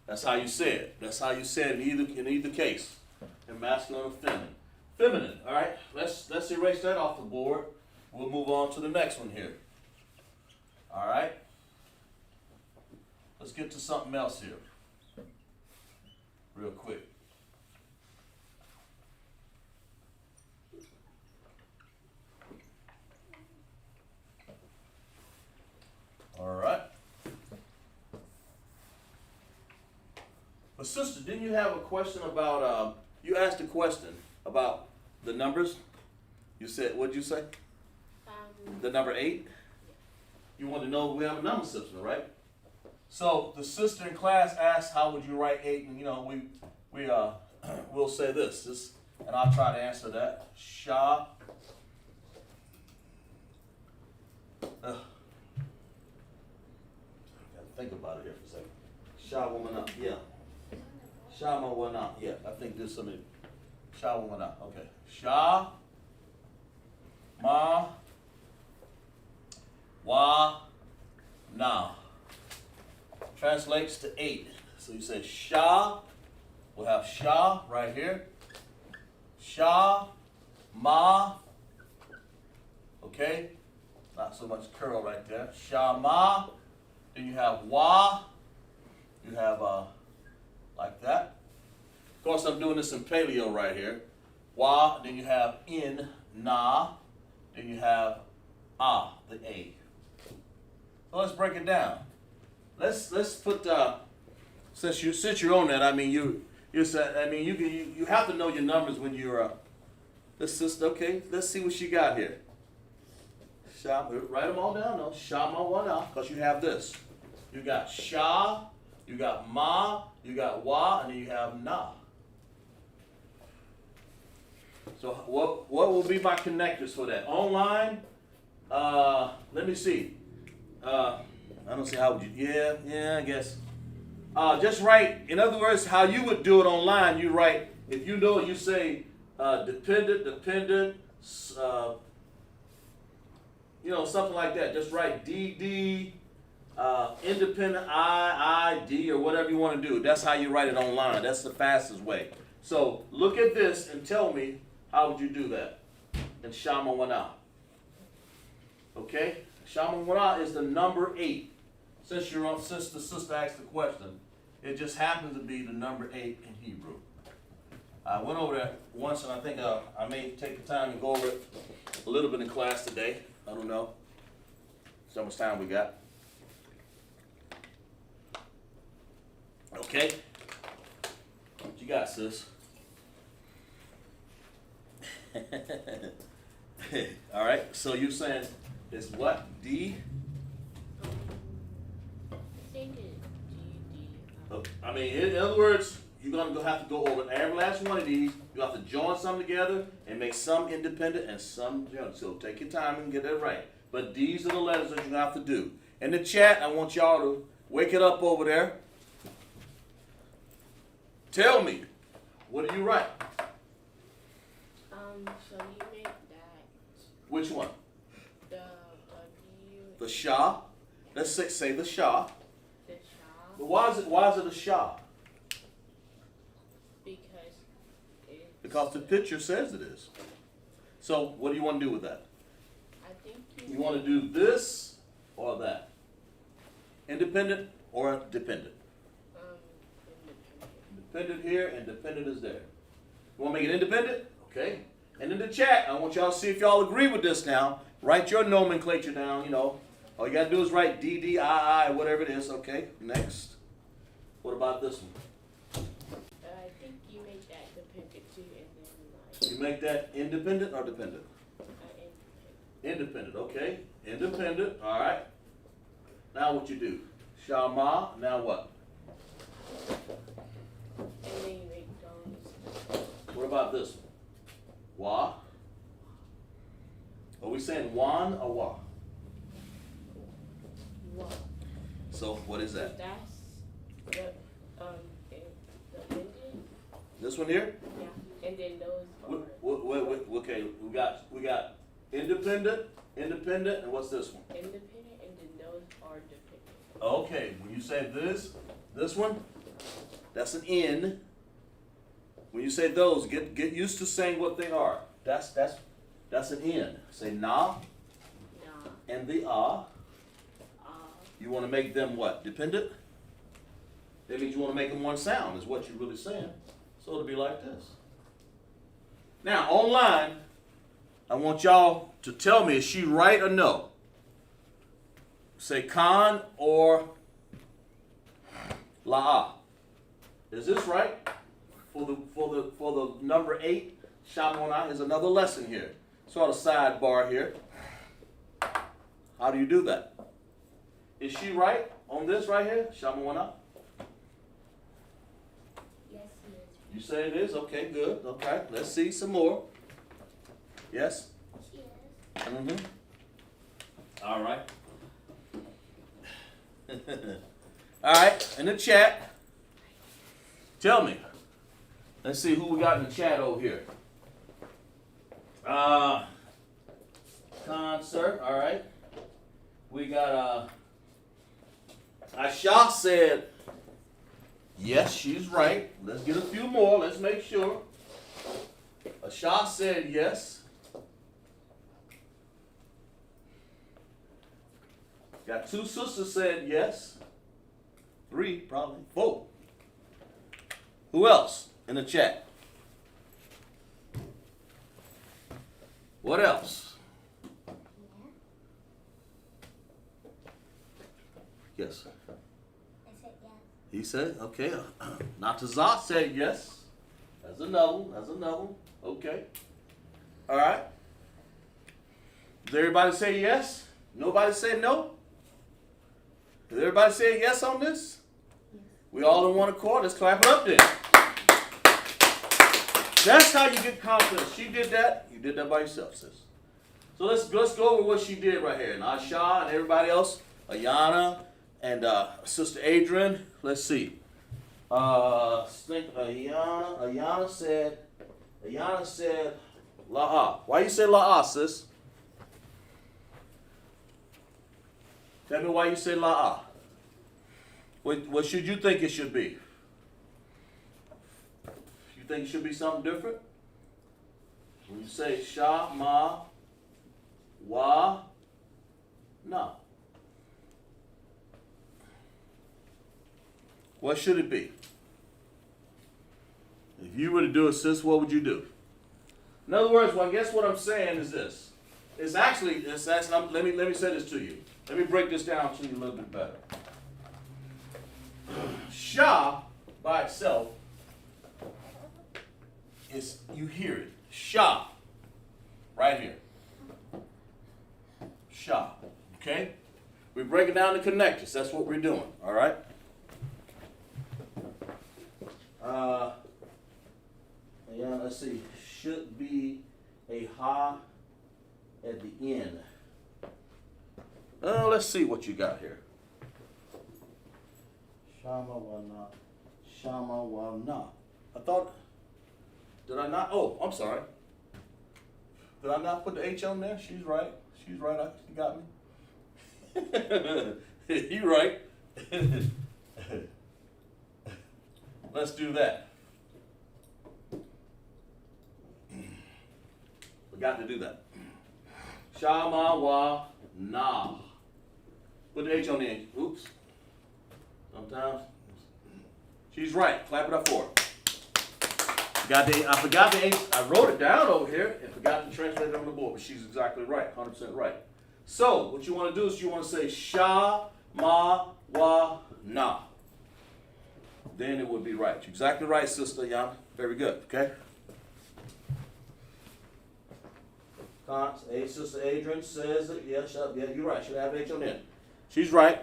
That's how you say it. That's how you say it in either case, in masculine and feminine. Feminine, all right? Let's erase that off the board. We'll move on to the next one here. All right? Let's get to something else here. Real quick. All right. But sister, didn't you have a question about, you asked a question about the numbers? You said, what'd you say? The number 8? You want to know we have a number system, right? So the sister in class asked, how would you write 8? And you know, we'll say this, and I'll try to answer that. Sha. Gotta think about it here for a second. Sha woman up, yeah. Sha ma one up, yeah. I think there's something. Sha woman up, okay. Sha ma wa na. Translates to 8. So you say Sha, we'll have Sha right here. Sha, Ma, okay? Not so much curl right there. Sha, Ma, then you have Wa, you have like that. Of course, I'm doing this in paleo right here. Wa, then you have In, Na, then you have Ah, the A. So let's break it down. Let's put Since you're on that, I mean you have to know your numbers when you're let's see what she got here. Write them all down though. Shama one out, because you have this. You got Sha, you got Ma, you got Wa, and then you have Na. So what will be my connectors for that? Online, let me see. I don't see how would you, yeah, I guess. Just write, in other words, how you would do it online, you write, if you know it, you say dependent, something like that. Just write DD, independent ID, or whatever you want to do. That's how you write it online. That's the fastest way. So look at this and tell me, how would you do that? And Shama Wana. Okay? Shama Wana is the number 8. Since the sister asked the question, it just happens to be the number 8 in Hebrew. I went over that once, and I think I may take the time and go over it a little bit in class today. I don't know how much time we got. Okay? What you got, sis? All right, so you're saying it's what? D? I think it's DD. I mean, in other words, you're going to have to go over every last one of these. You have to join some together and make some independent and some joint. So take your time and get that right. But these are the letters that you have to do. In the chat, I want y'all to wake it up over there. Tell me, what do you write? So you make that Which one? the The Shah. Let's say the Shah. the Shah But why is it a Shah? because it's, Because the picture says it is. So what do you want to do with that? I think You want to do this or that? Independent or dependent? independent. Dependent here and dependent is there. You want to make it independent? Okay. And in the chat, I want y'all to see if y'all agree with this now. Write your nomenclature down, All you got to do is write DDII, whatever it is. Okay, next. What about this one? I think you make that dependent too, and then You make that independent or dependent? independent. Independent, okay. Independent, all right. Now what you do? Shama, now what? And then you make those. What about this one? Wa? Are we saying wan or wa? What? So what is that? That's the ending. This one here? Yeah, and then those are Okay, we got independent, and what's this one? independent, and then those are dependent. Okay, when you say this one, that's an N. When you say those, get used to saying what they are. That's an N. Say na Nah. and the ah. You want to make them what? Dependent? That means you want to make them one sound, is what you're really saying. So it'll be like this. Now, online, I want y'all to tell me, is she right or no? Say Khan or La'a. Is this right? For the number 8, Shamona is another lesson here. Sort of sidebar here. How do you do that? Is she right on this right here, Shamona? Yes, he is. You say it is? Okay, good. Okay, let's see some more. Yes? She is. Mm-hmm. All right. All right, in the chat, tell me. Let's see who we got in the chat over here. Concert, all right. We got Aisha said, yes, she's right. Let's get a few more. Let's make sure. Aisha said yes. Got 2 sisters said yes. 3, probably. 4. Who else in the chat? What else? Yeah. Yes. I said yes. He said, okay. Natazat said yes. That's another one. That's another one. Okay. All right. Did everybody say yes? Nobody said no? Did everybody say yes on this? We all in one accord. Let's clap it up then. That's how you get confidence. She did that. You did that by yourself, sis. So let's go over what she did right here. And Asha and everybody else, Ayana and Sister Adrian. Let's see. Ayana said La'ah. Why you say La'ah, sis? Tell me why you say La'ah. What should you think it should be? You think it should be something different? When you say Sha, Ma, Wa, Na. What should it be? If you were to do it, sis, what would you do? In other words, well, I guess what I'm saying is this. It's actually let me say this to you. Let me break this down to you a little bit better. Sha by itself is, you hear it. Sha. Right here. Sha. Okay? We're breaking down the connectors. That's what we're doing. All right? Yeah, let's see. Should be a ha at the end. Let's see what you got here. Shama wa na. Shama wa na. I thought, did I not? Oh, I'm sorry. Did I not put the H on there? She's right. She's right. She got me. You right. Let's do that. Forgot to do that. Shama wa na. Put the H on the end. Oops. Sometimes. She's right. Clap it up for her. I forgot the H. I wrote it down over here and forgot to translate it on the board, but she's exactly right. 100% right. So, what you want to do is you want to say Sha, Ma, Wa, Na. Then it would be right. You're exactly right, Sister Yana. Very good. Okay? Sister Adrian says it. Yeah, you're right. Should have H on there. She's right.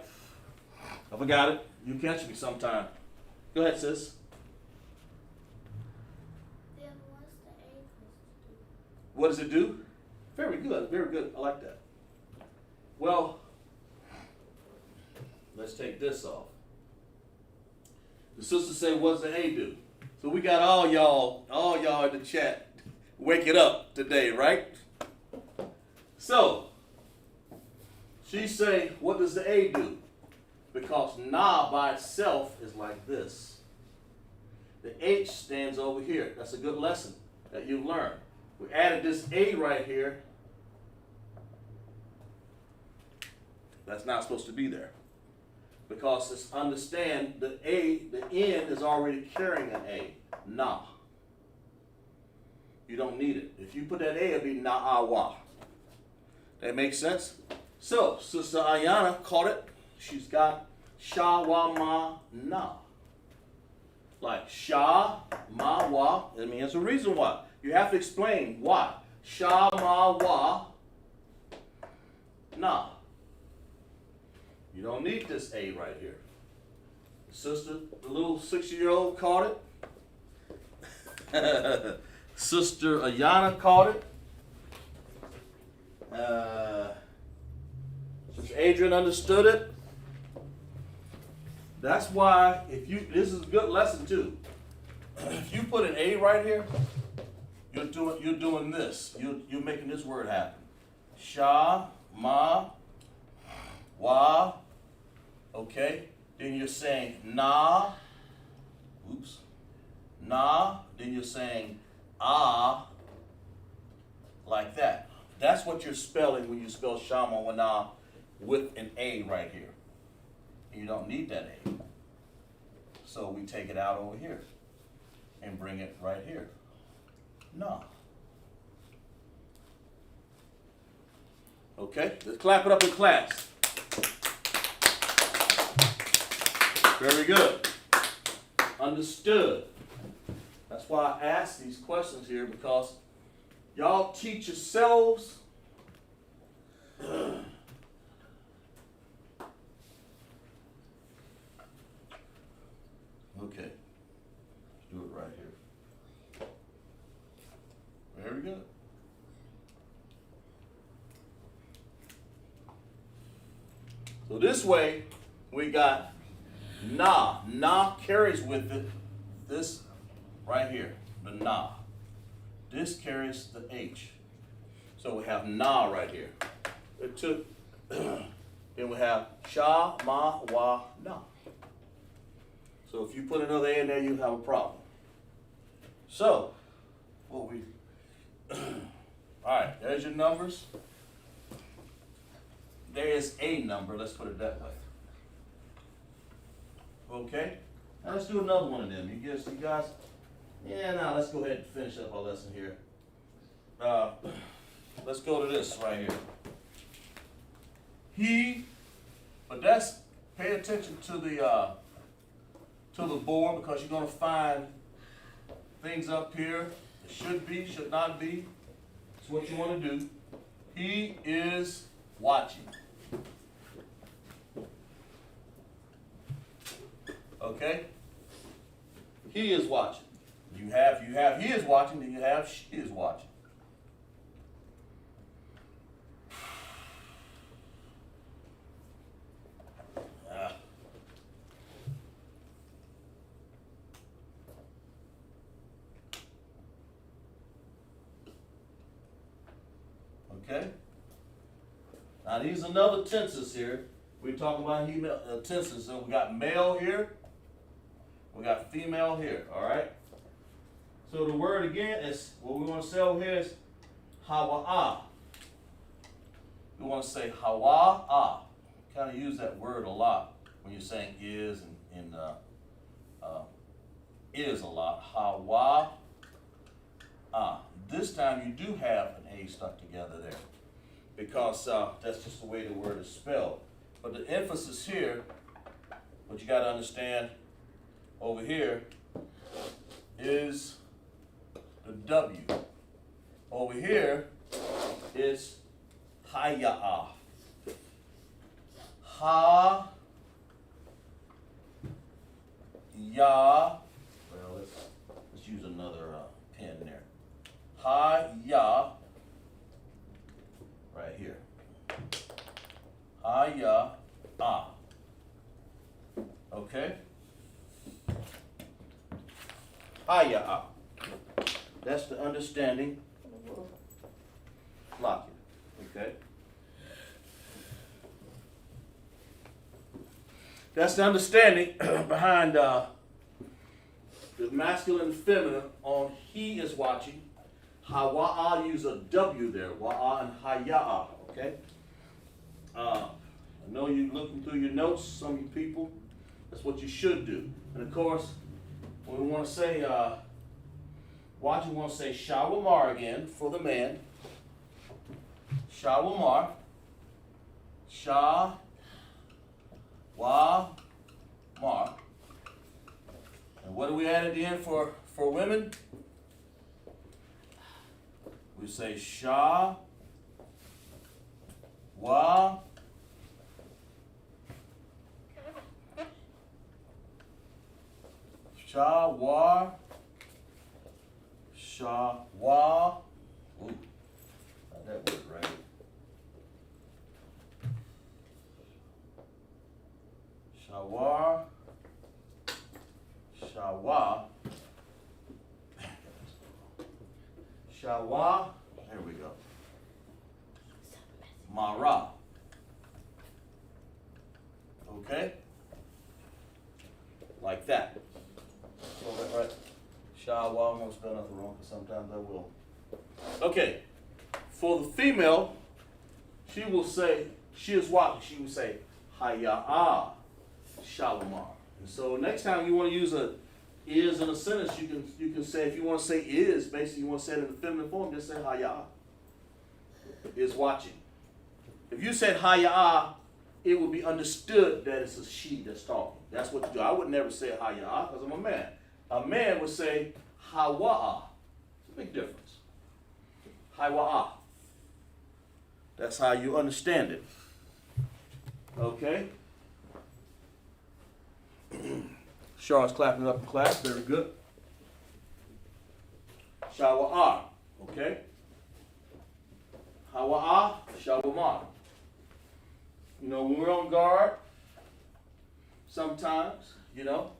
I forgot it. You catch me sometime. Go ahead, sis. Then what's the A supposed to do? What does it do? Very good. Very good. I like that. Well, let's take this off. The sister said, what's the A do? So we got all y'all in the chat waking up today, right? So, she say, what does the A do? Because na by itself is like this. The H stands over here. That's a good lesson that you've learned. We added this A right here. That's not supposed to be there. Because it's understand the N is already carrying an A. Na. You don't need it. If you put that A, it'll be na-a-wa. That makes sense? So, Sister Ayana caught it. She's got sha, wa, ma, na. Like sha, ma, wa. I mean, there's a reason why. You have to explain why. Sha, ma, wa, na. You don't need this A right here. Sister, the little 6-year-old caught it. Sister Ayana caught it. Sister Adrian understood it. That's why, this is a good lesson too. If you put an A right here, you're doing this. You're making this word happen. Sha, ma, wa. Okay. Then you're saying na. Oops. Na. Then you're saying ah. Like that. That's what you're spelling when you spell Shama Wana with an A right here. And you don't need that A. So we take it out over here and bring it right here. No. Okay, let's clap it up in class. Very good. Understood. That's why I ask these questions here, because y'all teach yourselves. Okay. Let's do it right here. Very good. So this way, we got na. Na carries with it this right here, the na. This carries the H. So we have na right here. It took, then we have sha, ma, wa, na. So if you put another A in there, you have a problem. So, what we, all right, there's your numbers. There is a number, let's put it that way. Okay? Now let's do another one of them. You guys, yeah, now let's go ahead and finish up our lesson here. Let's go to this right here. He, but that's, pay attention to the board, because you're going to find things up here that should be, should not be. That's what you want to do. He is watching. Okay? He is watching. You have he is watching, then you have she is watching. Okay? Now these are another tenses here. We're talking about tenses. So we got male here. We got female here. All right? So the word again is, what we want to say over here is hawa'a. We want to say hawa'a. Kind of use that word a lot when you're saying is and is a lot. Hawa'a. This time you do have an A stuck together there, because that's just the way the word is spelled. But the emphasis here, what you got to understand over here, is the W. Over here is haya'a. Ha, ya. Well, let's use another pen there. Ha, ya. Right here. Ha, ya, ah. Okay? Ha, ya, ah. That's the understanding. Lock it. Okay? That's the understanding behind the masculine and feminine on he is watching. Hawa'a, use a W there. Wa'a and haya'a. Okay? I know you're looking through your notes, some of you people. That's what you should do. And of course, when we want to say watch, we want to say shawamar again for the man. Shawamar. Sha. Wa. Mar. And what do we add at the end for women? We say sha. Wa. Sha. Wa. Sha. Wa. Ooh, got that word right. Shawar, shawa, shawa, there we go. Mara. Okay? Like that. So that right? Shawa, I won't spell nothing wrong, because sometimes I will. Okay. For the female, she will say, she is what? She will say, haya'a. Shalamar. And so next time you want to use a is in a sentence, you can say, if you want to say is, basically you want to say it in the feminine form, just say haya. Is watching. If you said haya it would be understood that it's a she that's talking. That's what you do. I would never say Hayah because I'm a man. A man would say Hawa'a. It's a big difference. Hawa'a. That's how you understand it. Okay? Charles clapping up in class. Very good. Shawa'ah. Okay? Hawa'a, Shawamah. You know, when we're on guard, sometimes, you know,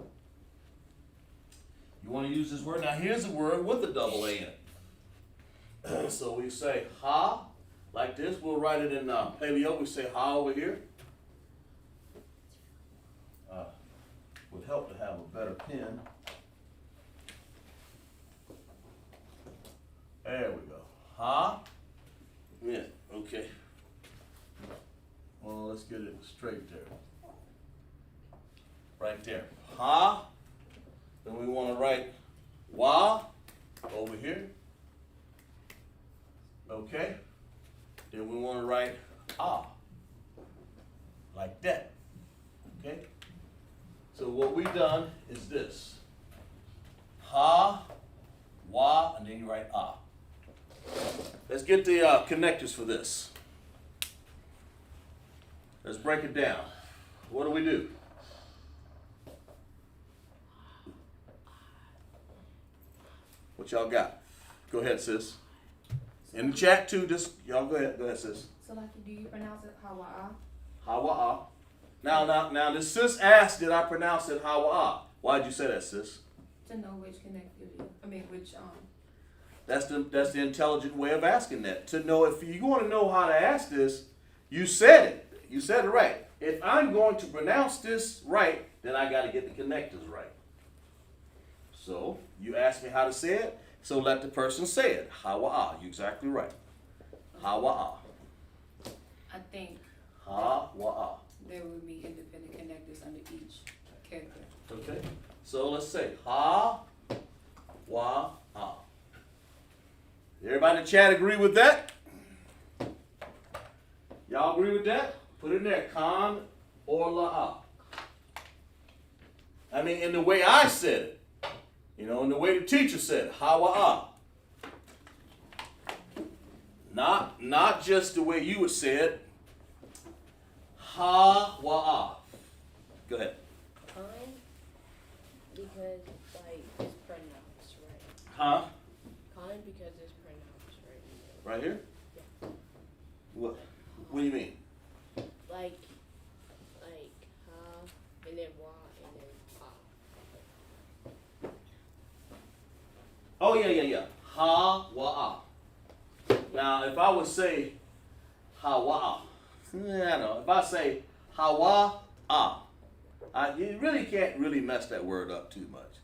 you want to use this word. Now, here's a word with a double A in it. So we say ha, like this. We'll write it in paleo. We say ha over here. Would help to have a better pen. There we go. Ha. Yeah, okay. Well, let's get it straight there. Right there. Ha. Then we want to write wa over here. Okay. Then we want to write ah. Like that. Okay. So what we've done is this. Ha, wa, and then you write ah. Let's get the connectors for this. Let's break it down. What do we do? What y'all got? Go ahead, sis. In the chat too, just y'all go ahead. Go ahead, sis. So like, do you pronounce it Hawa'a? Hawa'a. Now, the sis asked, did I pronounce it Hawa'a? Why'd you say that, sis? To know which connectivity. I mean, which That's the intelligent way of asking that. To know if you want to know how to ask this, you said it. You said it right. If I'm going to pronounce this right, then I got to get the connectors right. So you asked me how to say it, so let the person say it. Hawa'a. You're exactly right. Hawa'a. I think Hawa'a. there would be independent connectors under each character. Okay. So let's say ha, wa, ah. Everybody in the chat agree with that? Y'all agree with that? Put it in there. Con or la'a. I mean, in the way I said it. You know, in the way the teacher said it. Ha-wa-ah. Not just the way you would say it. Ha-wa-ah. Go ahead. Con, because like it's pronounced right. Huh? Con because it's pronounced right. Right here? Yeah. What do you mean? Like ha, and then wa, and then ah. Oh, yeah. Ha-wa-ah. Now, if I would say ha-wa-ah, yeah, I know. If I say ha-wa-ah, you really can't really mess that word up too much.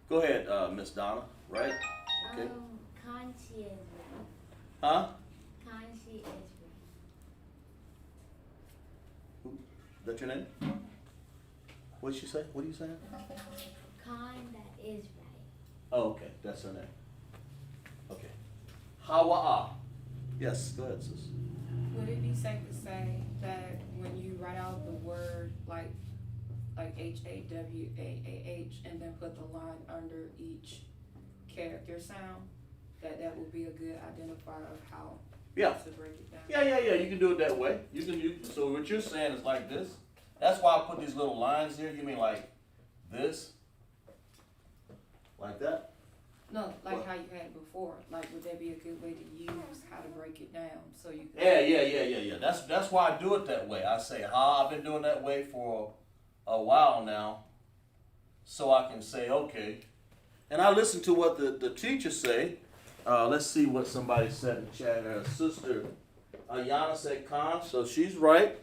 Go ahead, Miss Donna, right? Okay. Kanshi is right. Huh? Kanshi is right. That's your name? What did she say? What are you saying? Khan that is right. Oh, okay. That's her name. Okay. Hawa'a. Yes, go ahead, sis. Would it be safe to say that when you write out the word like H-A-W-A-A-H and then put the line under each character sound, that would be a good identifier of how to break it down? Yeah. You can do it that way. So what you're saying is like this. That's why I put these little lines here. You mean like this? Like that? No, like how you had it before. Like, would that be a good way to use how to break it down so you can? Yeah. That's why I do it that way. I say ha. I've been doing that way for a while now, so I can say okay. And I listen to what the teachers say. Let's see what somebody said in the chat. Sister Ayana said Khan, so she's right.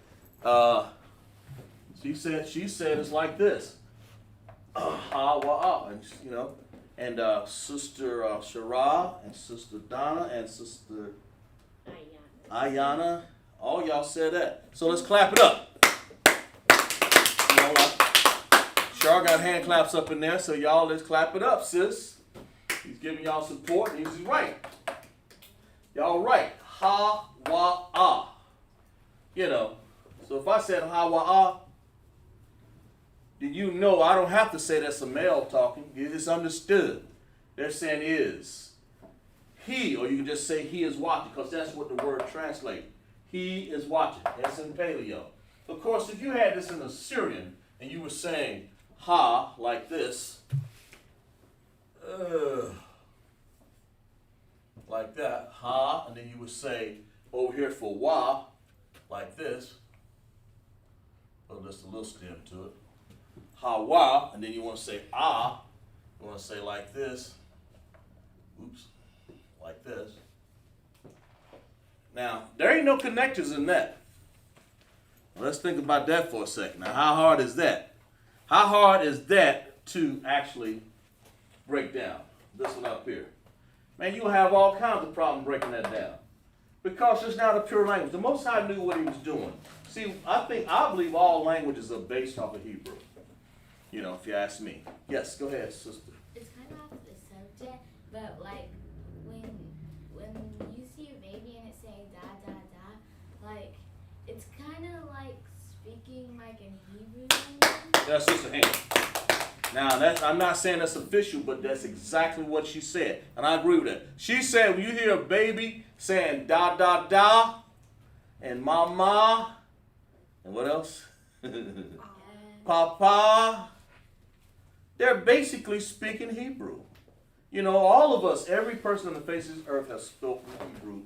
She said it's like this. Ha wa ah, and you know. And Sister Shara and Sister Donna and Sister Ayana, all y'all said that. So let's clap it up. You know, Shar got hand claps up in there, so y'all let's clap it up, sis. He's giving y'all support. He's right. Y'all right. Ha, wa, ah. You know, so So if I said Hawa'a, did you know I don't have to say that's a male talking. It's understood. They're saying is. He, or you can just say he is watching, because that's what the word translates. He is watching. That's in Paleo. Of course, if you had this in Assyrian and you were saying ha like this, like that, ha, and then you would say over here for wa, like this. Oh, just a little stem to it. Ha wa, and then you want to say ah. You want to say like this. Oops. Like this. Now, there ain't no connectors in that. Let's think about that for a second. Now, how hard is that? How hard is that to actually break down? This one up here. Man, you'll have all kinds of problems breaking that down. Because it's not a pure language. The Most High knew what he was doing. See, I believe all languages are based off of Hebrew. You know, if you ask me. Yes, go ahead, sister. It's kind of off the subject, but like when you see a baby and it's saying da da da, like it's kind of like speaking like in Hebrew language. That's Sister Hannah. Now, I'm not saying that's official, but that's exactly what she said. And I agree with that. She said when you hear a baby saying da da da and mama and what else? Papa, they're basically speaking Hebrew. You know, all of us, every person on the face of this earth has spoken Hebrew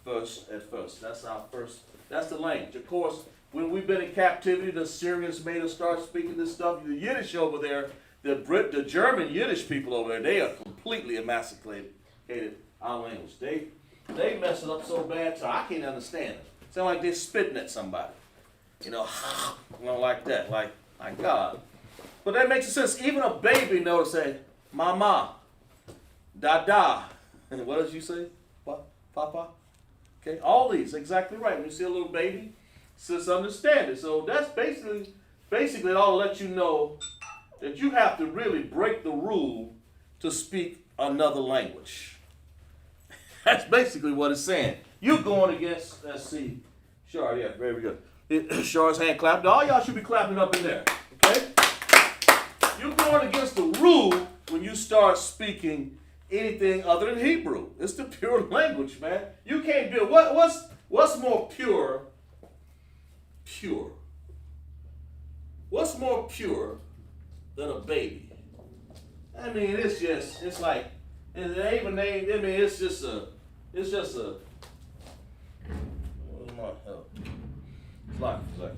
at first. That's the language. Of course, when we've been in captivity, the Syrians made us start speaking this stuff. The Yiddish over there, the German Yiddish people over there, they are completely emasculated our language. They mess it up so bad, so I can't understand it. Sound like they're spitting at somebody. You know, like that, like God. But that makes sense. Even a baby knows to say, mama, da. And what did you say? Papa? Okay, all these, exactly right. When you see a little baby, just understand it. So that's basically it all let you know that you have to really break the rule to speak another language. That's basically what it's saying. You're going against, let's see, Shar, yeah, very good. Shar's hand clapped. All y'all should be clapping up in there, okay? You're going against the rule when you start speaking anything other than Hebrew. It's the pure language, man. You can't do it. What's more pure? Pure. What's more pure than a baby? I mean, it's just a, where's my help? It's like,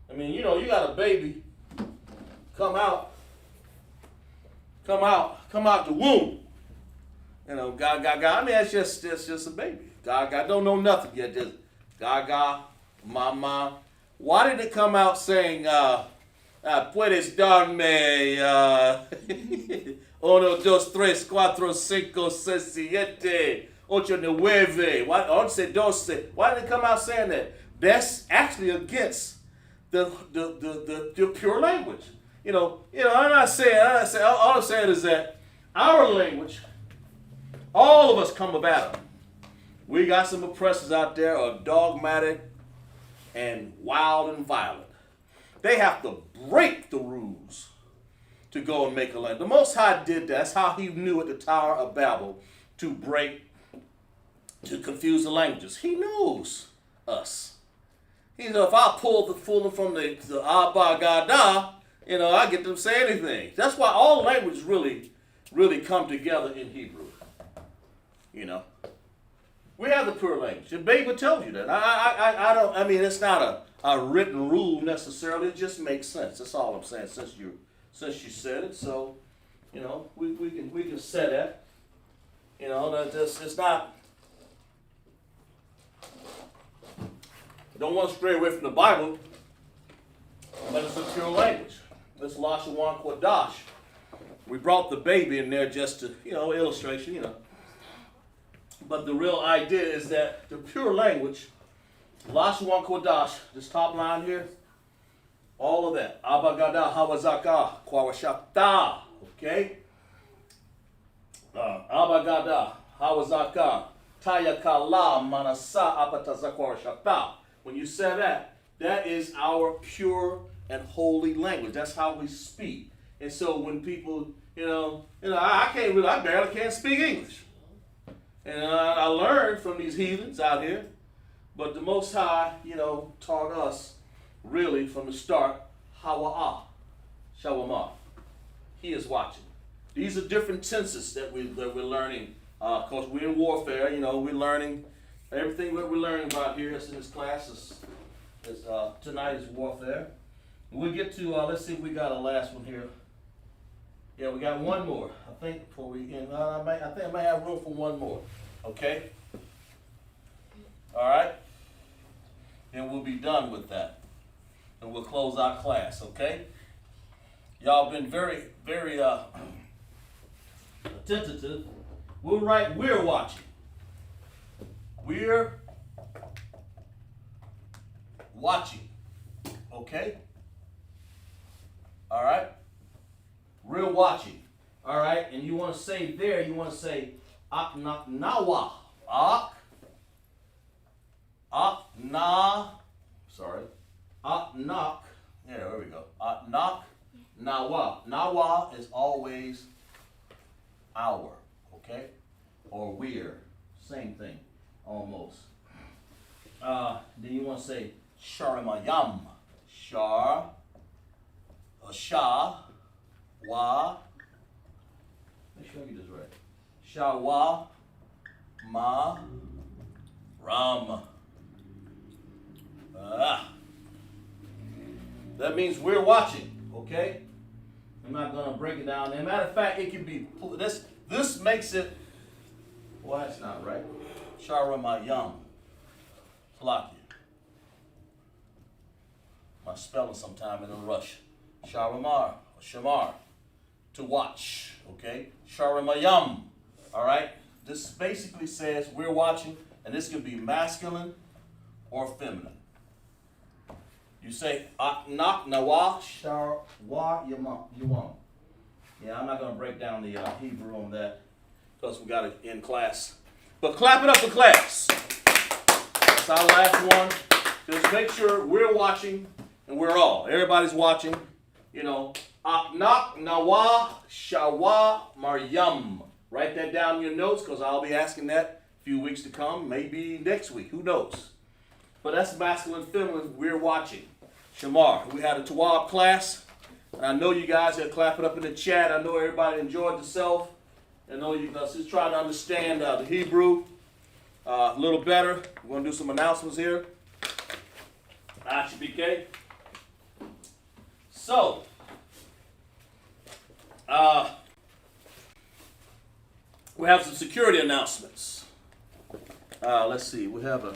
I mean, you know, you got a baby come out the womb. You know, gaga. I mean, that's just a baby. Gaga don't know nothing yet. Just gaga, mama. Why did it come out saying, puedes darme, 1, 2, 3, 4, 5, 6, 7, 8, 9. Why, 11, 12. Why did it come out saying that? That's actually against the pure language. You know, I'm not saying, all I'm saying is that our language, all of us come about it. We got some oppressors out there who are dogmatic and wild and violent. They have to break the rules to go and make a land. The Most High did that. That's how he knew at the Tower of Babel to confuse the languages. He knows us. He knows if I pull the fooling from the Abba Gada, you know, I get them to say anything. That's why all languages really come together in Hebrew. You know. We have the pure language. The Bible tells you that. I mean, it's not a written rule necessarily. It just makes sense. That's all I'm saying. Since you said it, so you know, we can say that. You know, that it's not. Don't want to stray away from the Bible, but it's a pure language. This Lashawan Qadash. We brought the baby in there just to, you know, illustration, you know. But the real idea is that the pure language, Lashawan Qadash, this top line here, all of that. Abagada, Hawazaka, Kwawashata, okay? Abagada, Hawazaka, Tayakala, Manasa, Apatazakwarashata. When you say that, That is our pure and holy language. That's how we speak. And so when people, I barely can't speak English. And I learned from these heathens out here. But the Most High, taught us really from the start, Hawa'ah, Shawamah. He is watching. These are different tenses that we're learning. Of course, we're in warfare. We're learning everything that we're learning about here in this class is tonight is warfare. We'll get to, let's see if we got a last one here. Yeah, we got one more. I think before we end, I think I might have room for one more. Okay? All right? Then we'll be done with that. And we'll close our class, okay? Y'all been very, very attentive. We'll write, we're watching. We're watching. Okay? All right? We're watching. All right? And you want to say there, you want to say ak nak nawa. Ak nak. Yeah, there we go. Ak nak nawa. Nawa is always our. Okay? Or we're. Same thing. Almost. Then you want to say sharimayam. Shar. Sha. Wa. Make sure I get this right. Shawa. Ma. Ram. That means we're watching. Okay? I'm not going to break it down. As a matter of fact, it can be. This makes it. Well, that's not right. Sharamayam. Flaki. My spelling sometime in a rush. Sharamar. Shamar. To watch. Okay? Sharamayam. All right? This basically says we're watching, and this can be masculine or feminine. You say nak nawa shar wa yawam. Yeah, I'm not going to break down the Hebrew on that because we got it in class. But clap it up for class. That's our last one. Just make sure we're watching and we're all. Everybody's watching. Nak nawa shawa maryam. Write that down in your notes because I'll be asking that a few weeks to come, maybe next week. Who knows? But that's masculine, feminine. We're watching. Shamar. We had a Tawab class. And I know you guys are clapping up in the chat. I know everybody enjoyed themselves. I know you guys just trying to understand the Hebrew a little better. We're going to do some announcements here. ISUBK. So, we have some security announcements. Let's see. We have a...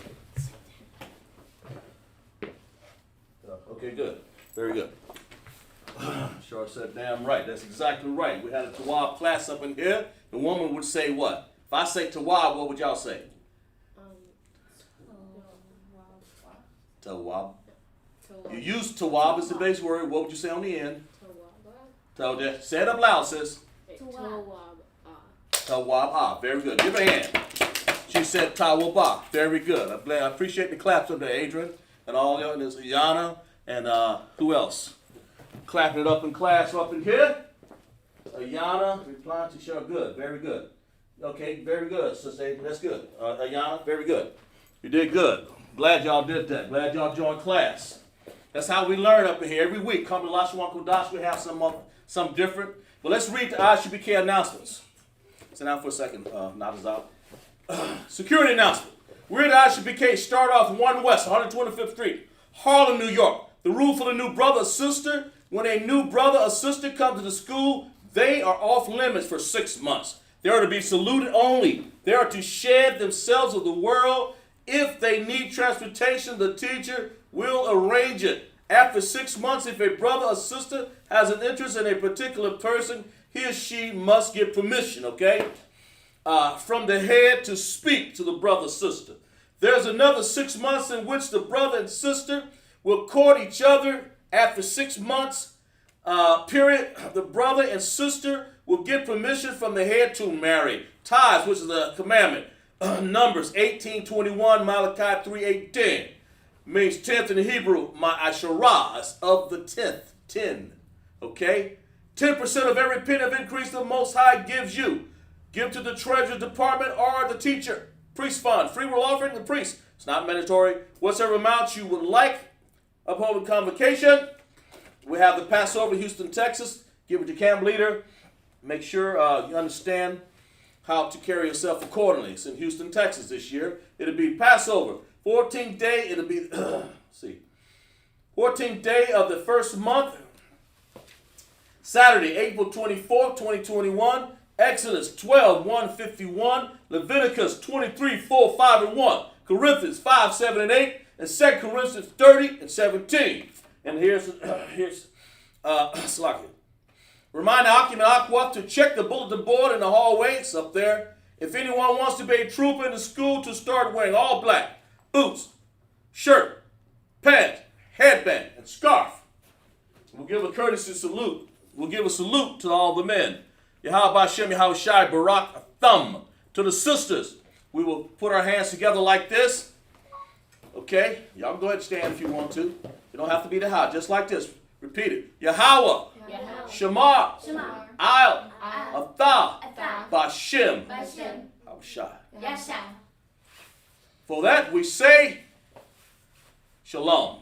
Okay, good. Very good. Sure said damn right. That's exactly right. We had a Tawab class up in here. The woman would say what? If I say Tawab, what would y'all say? Tawab. You use Tawab as the base word. What would you say on the end? Tawab. Say it up loud, sis. Tawab. Very good. Give her a hand. She said Tawab. Very good. I appreciate the claps up there, Adrian, and all y'all. And there's Yana, and who else? Clapping it up in class up in here. Ayana, replying to Cheryl. Good, very good. Okay, very good, Sister Adrian. That's good. Ayana, very good. You did good. Glad y'all did that. Glad y'all joined class. That's how we learn up in here. Every week, come to Lashawan Qadash, we have some different. But let's read the ISUBK announcements. Sit down for a second, Nada's out. Security announcement. We're at ISUBK. Start off 1 West, 125th Street, Harlem, New York. The rule for the new brother or sister: when a new brother or sister comes to the school, they are off limits for 6 months. They are to be saluted only. They are to shed themselves of the world. If they need transportation, the teacher will arrange it. After 6 months, if a brother or sister has an interest in a particular person, he or she must get permission, okay, from the head to speak to the brother or sister. There's another 6 months in which the brother and sister will court each other. After 6 months period, the brother and sister will get permission from the head to marry. Tithes, which is the commandment. Numbers 18:21, Malachi 3:8-10. means 10th in Hebrew, ma'asharah, of the 10th, 10. Okay? 10% of every penny of increase the Most High gives you. Give to the Treasury Department or the teacher. Priest fund, free will offering the priest. It's not mandatory. Whatever amount you would like upon convocation. We have the Passover, Houston, Texas. Give it to camp leader. Make sure you understand how to carry yourself accordingly. It's in Houston, Texas this year. It'll be Passover. 14th day, it'll be, 14th day of the first month. Saturday, April 24th, 2021. Exodus 12, 151. Leviticus 23, 4, 5, and 1. Corinthians 5, 7, and 8. And 2 Corinthians 30 and 17. And here's Slakia. Remind the Akim and Aqua to check the bulletin board in the hallway. It's up there. If anyone wants to be a trooper in the school, to start wearing all black. Boots, shirt, pants, headband, and scarf. We'll give a courtesy salute. We'll give a salute to all the men. Yahweh Hashem, Yahweh Shai, Barak, a thumb. To the sisters, we will put our hands together like this. Okay? Y'all go ahead and stand if you want to. You don't have to be the high. Just like this. Repeat it. Yahweh. Shema. I'll. Athah. Bashem. Yahweh Shai. For that we say, Shalom.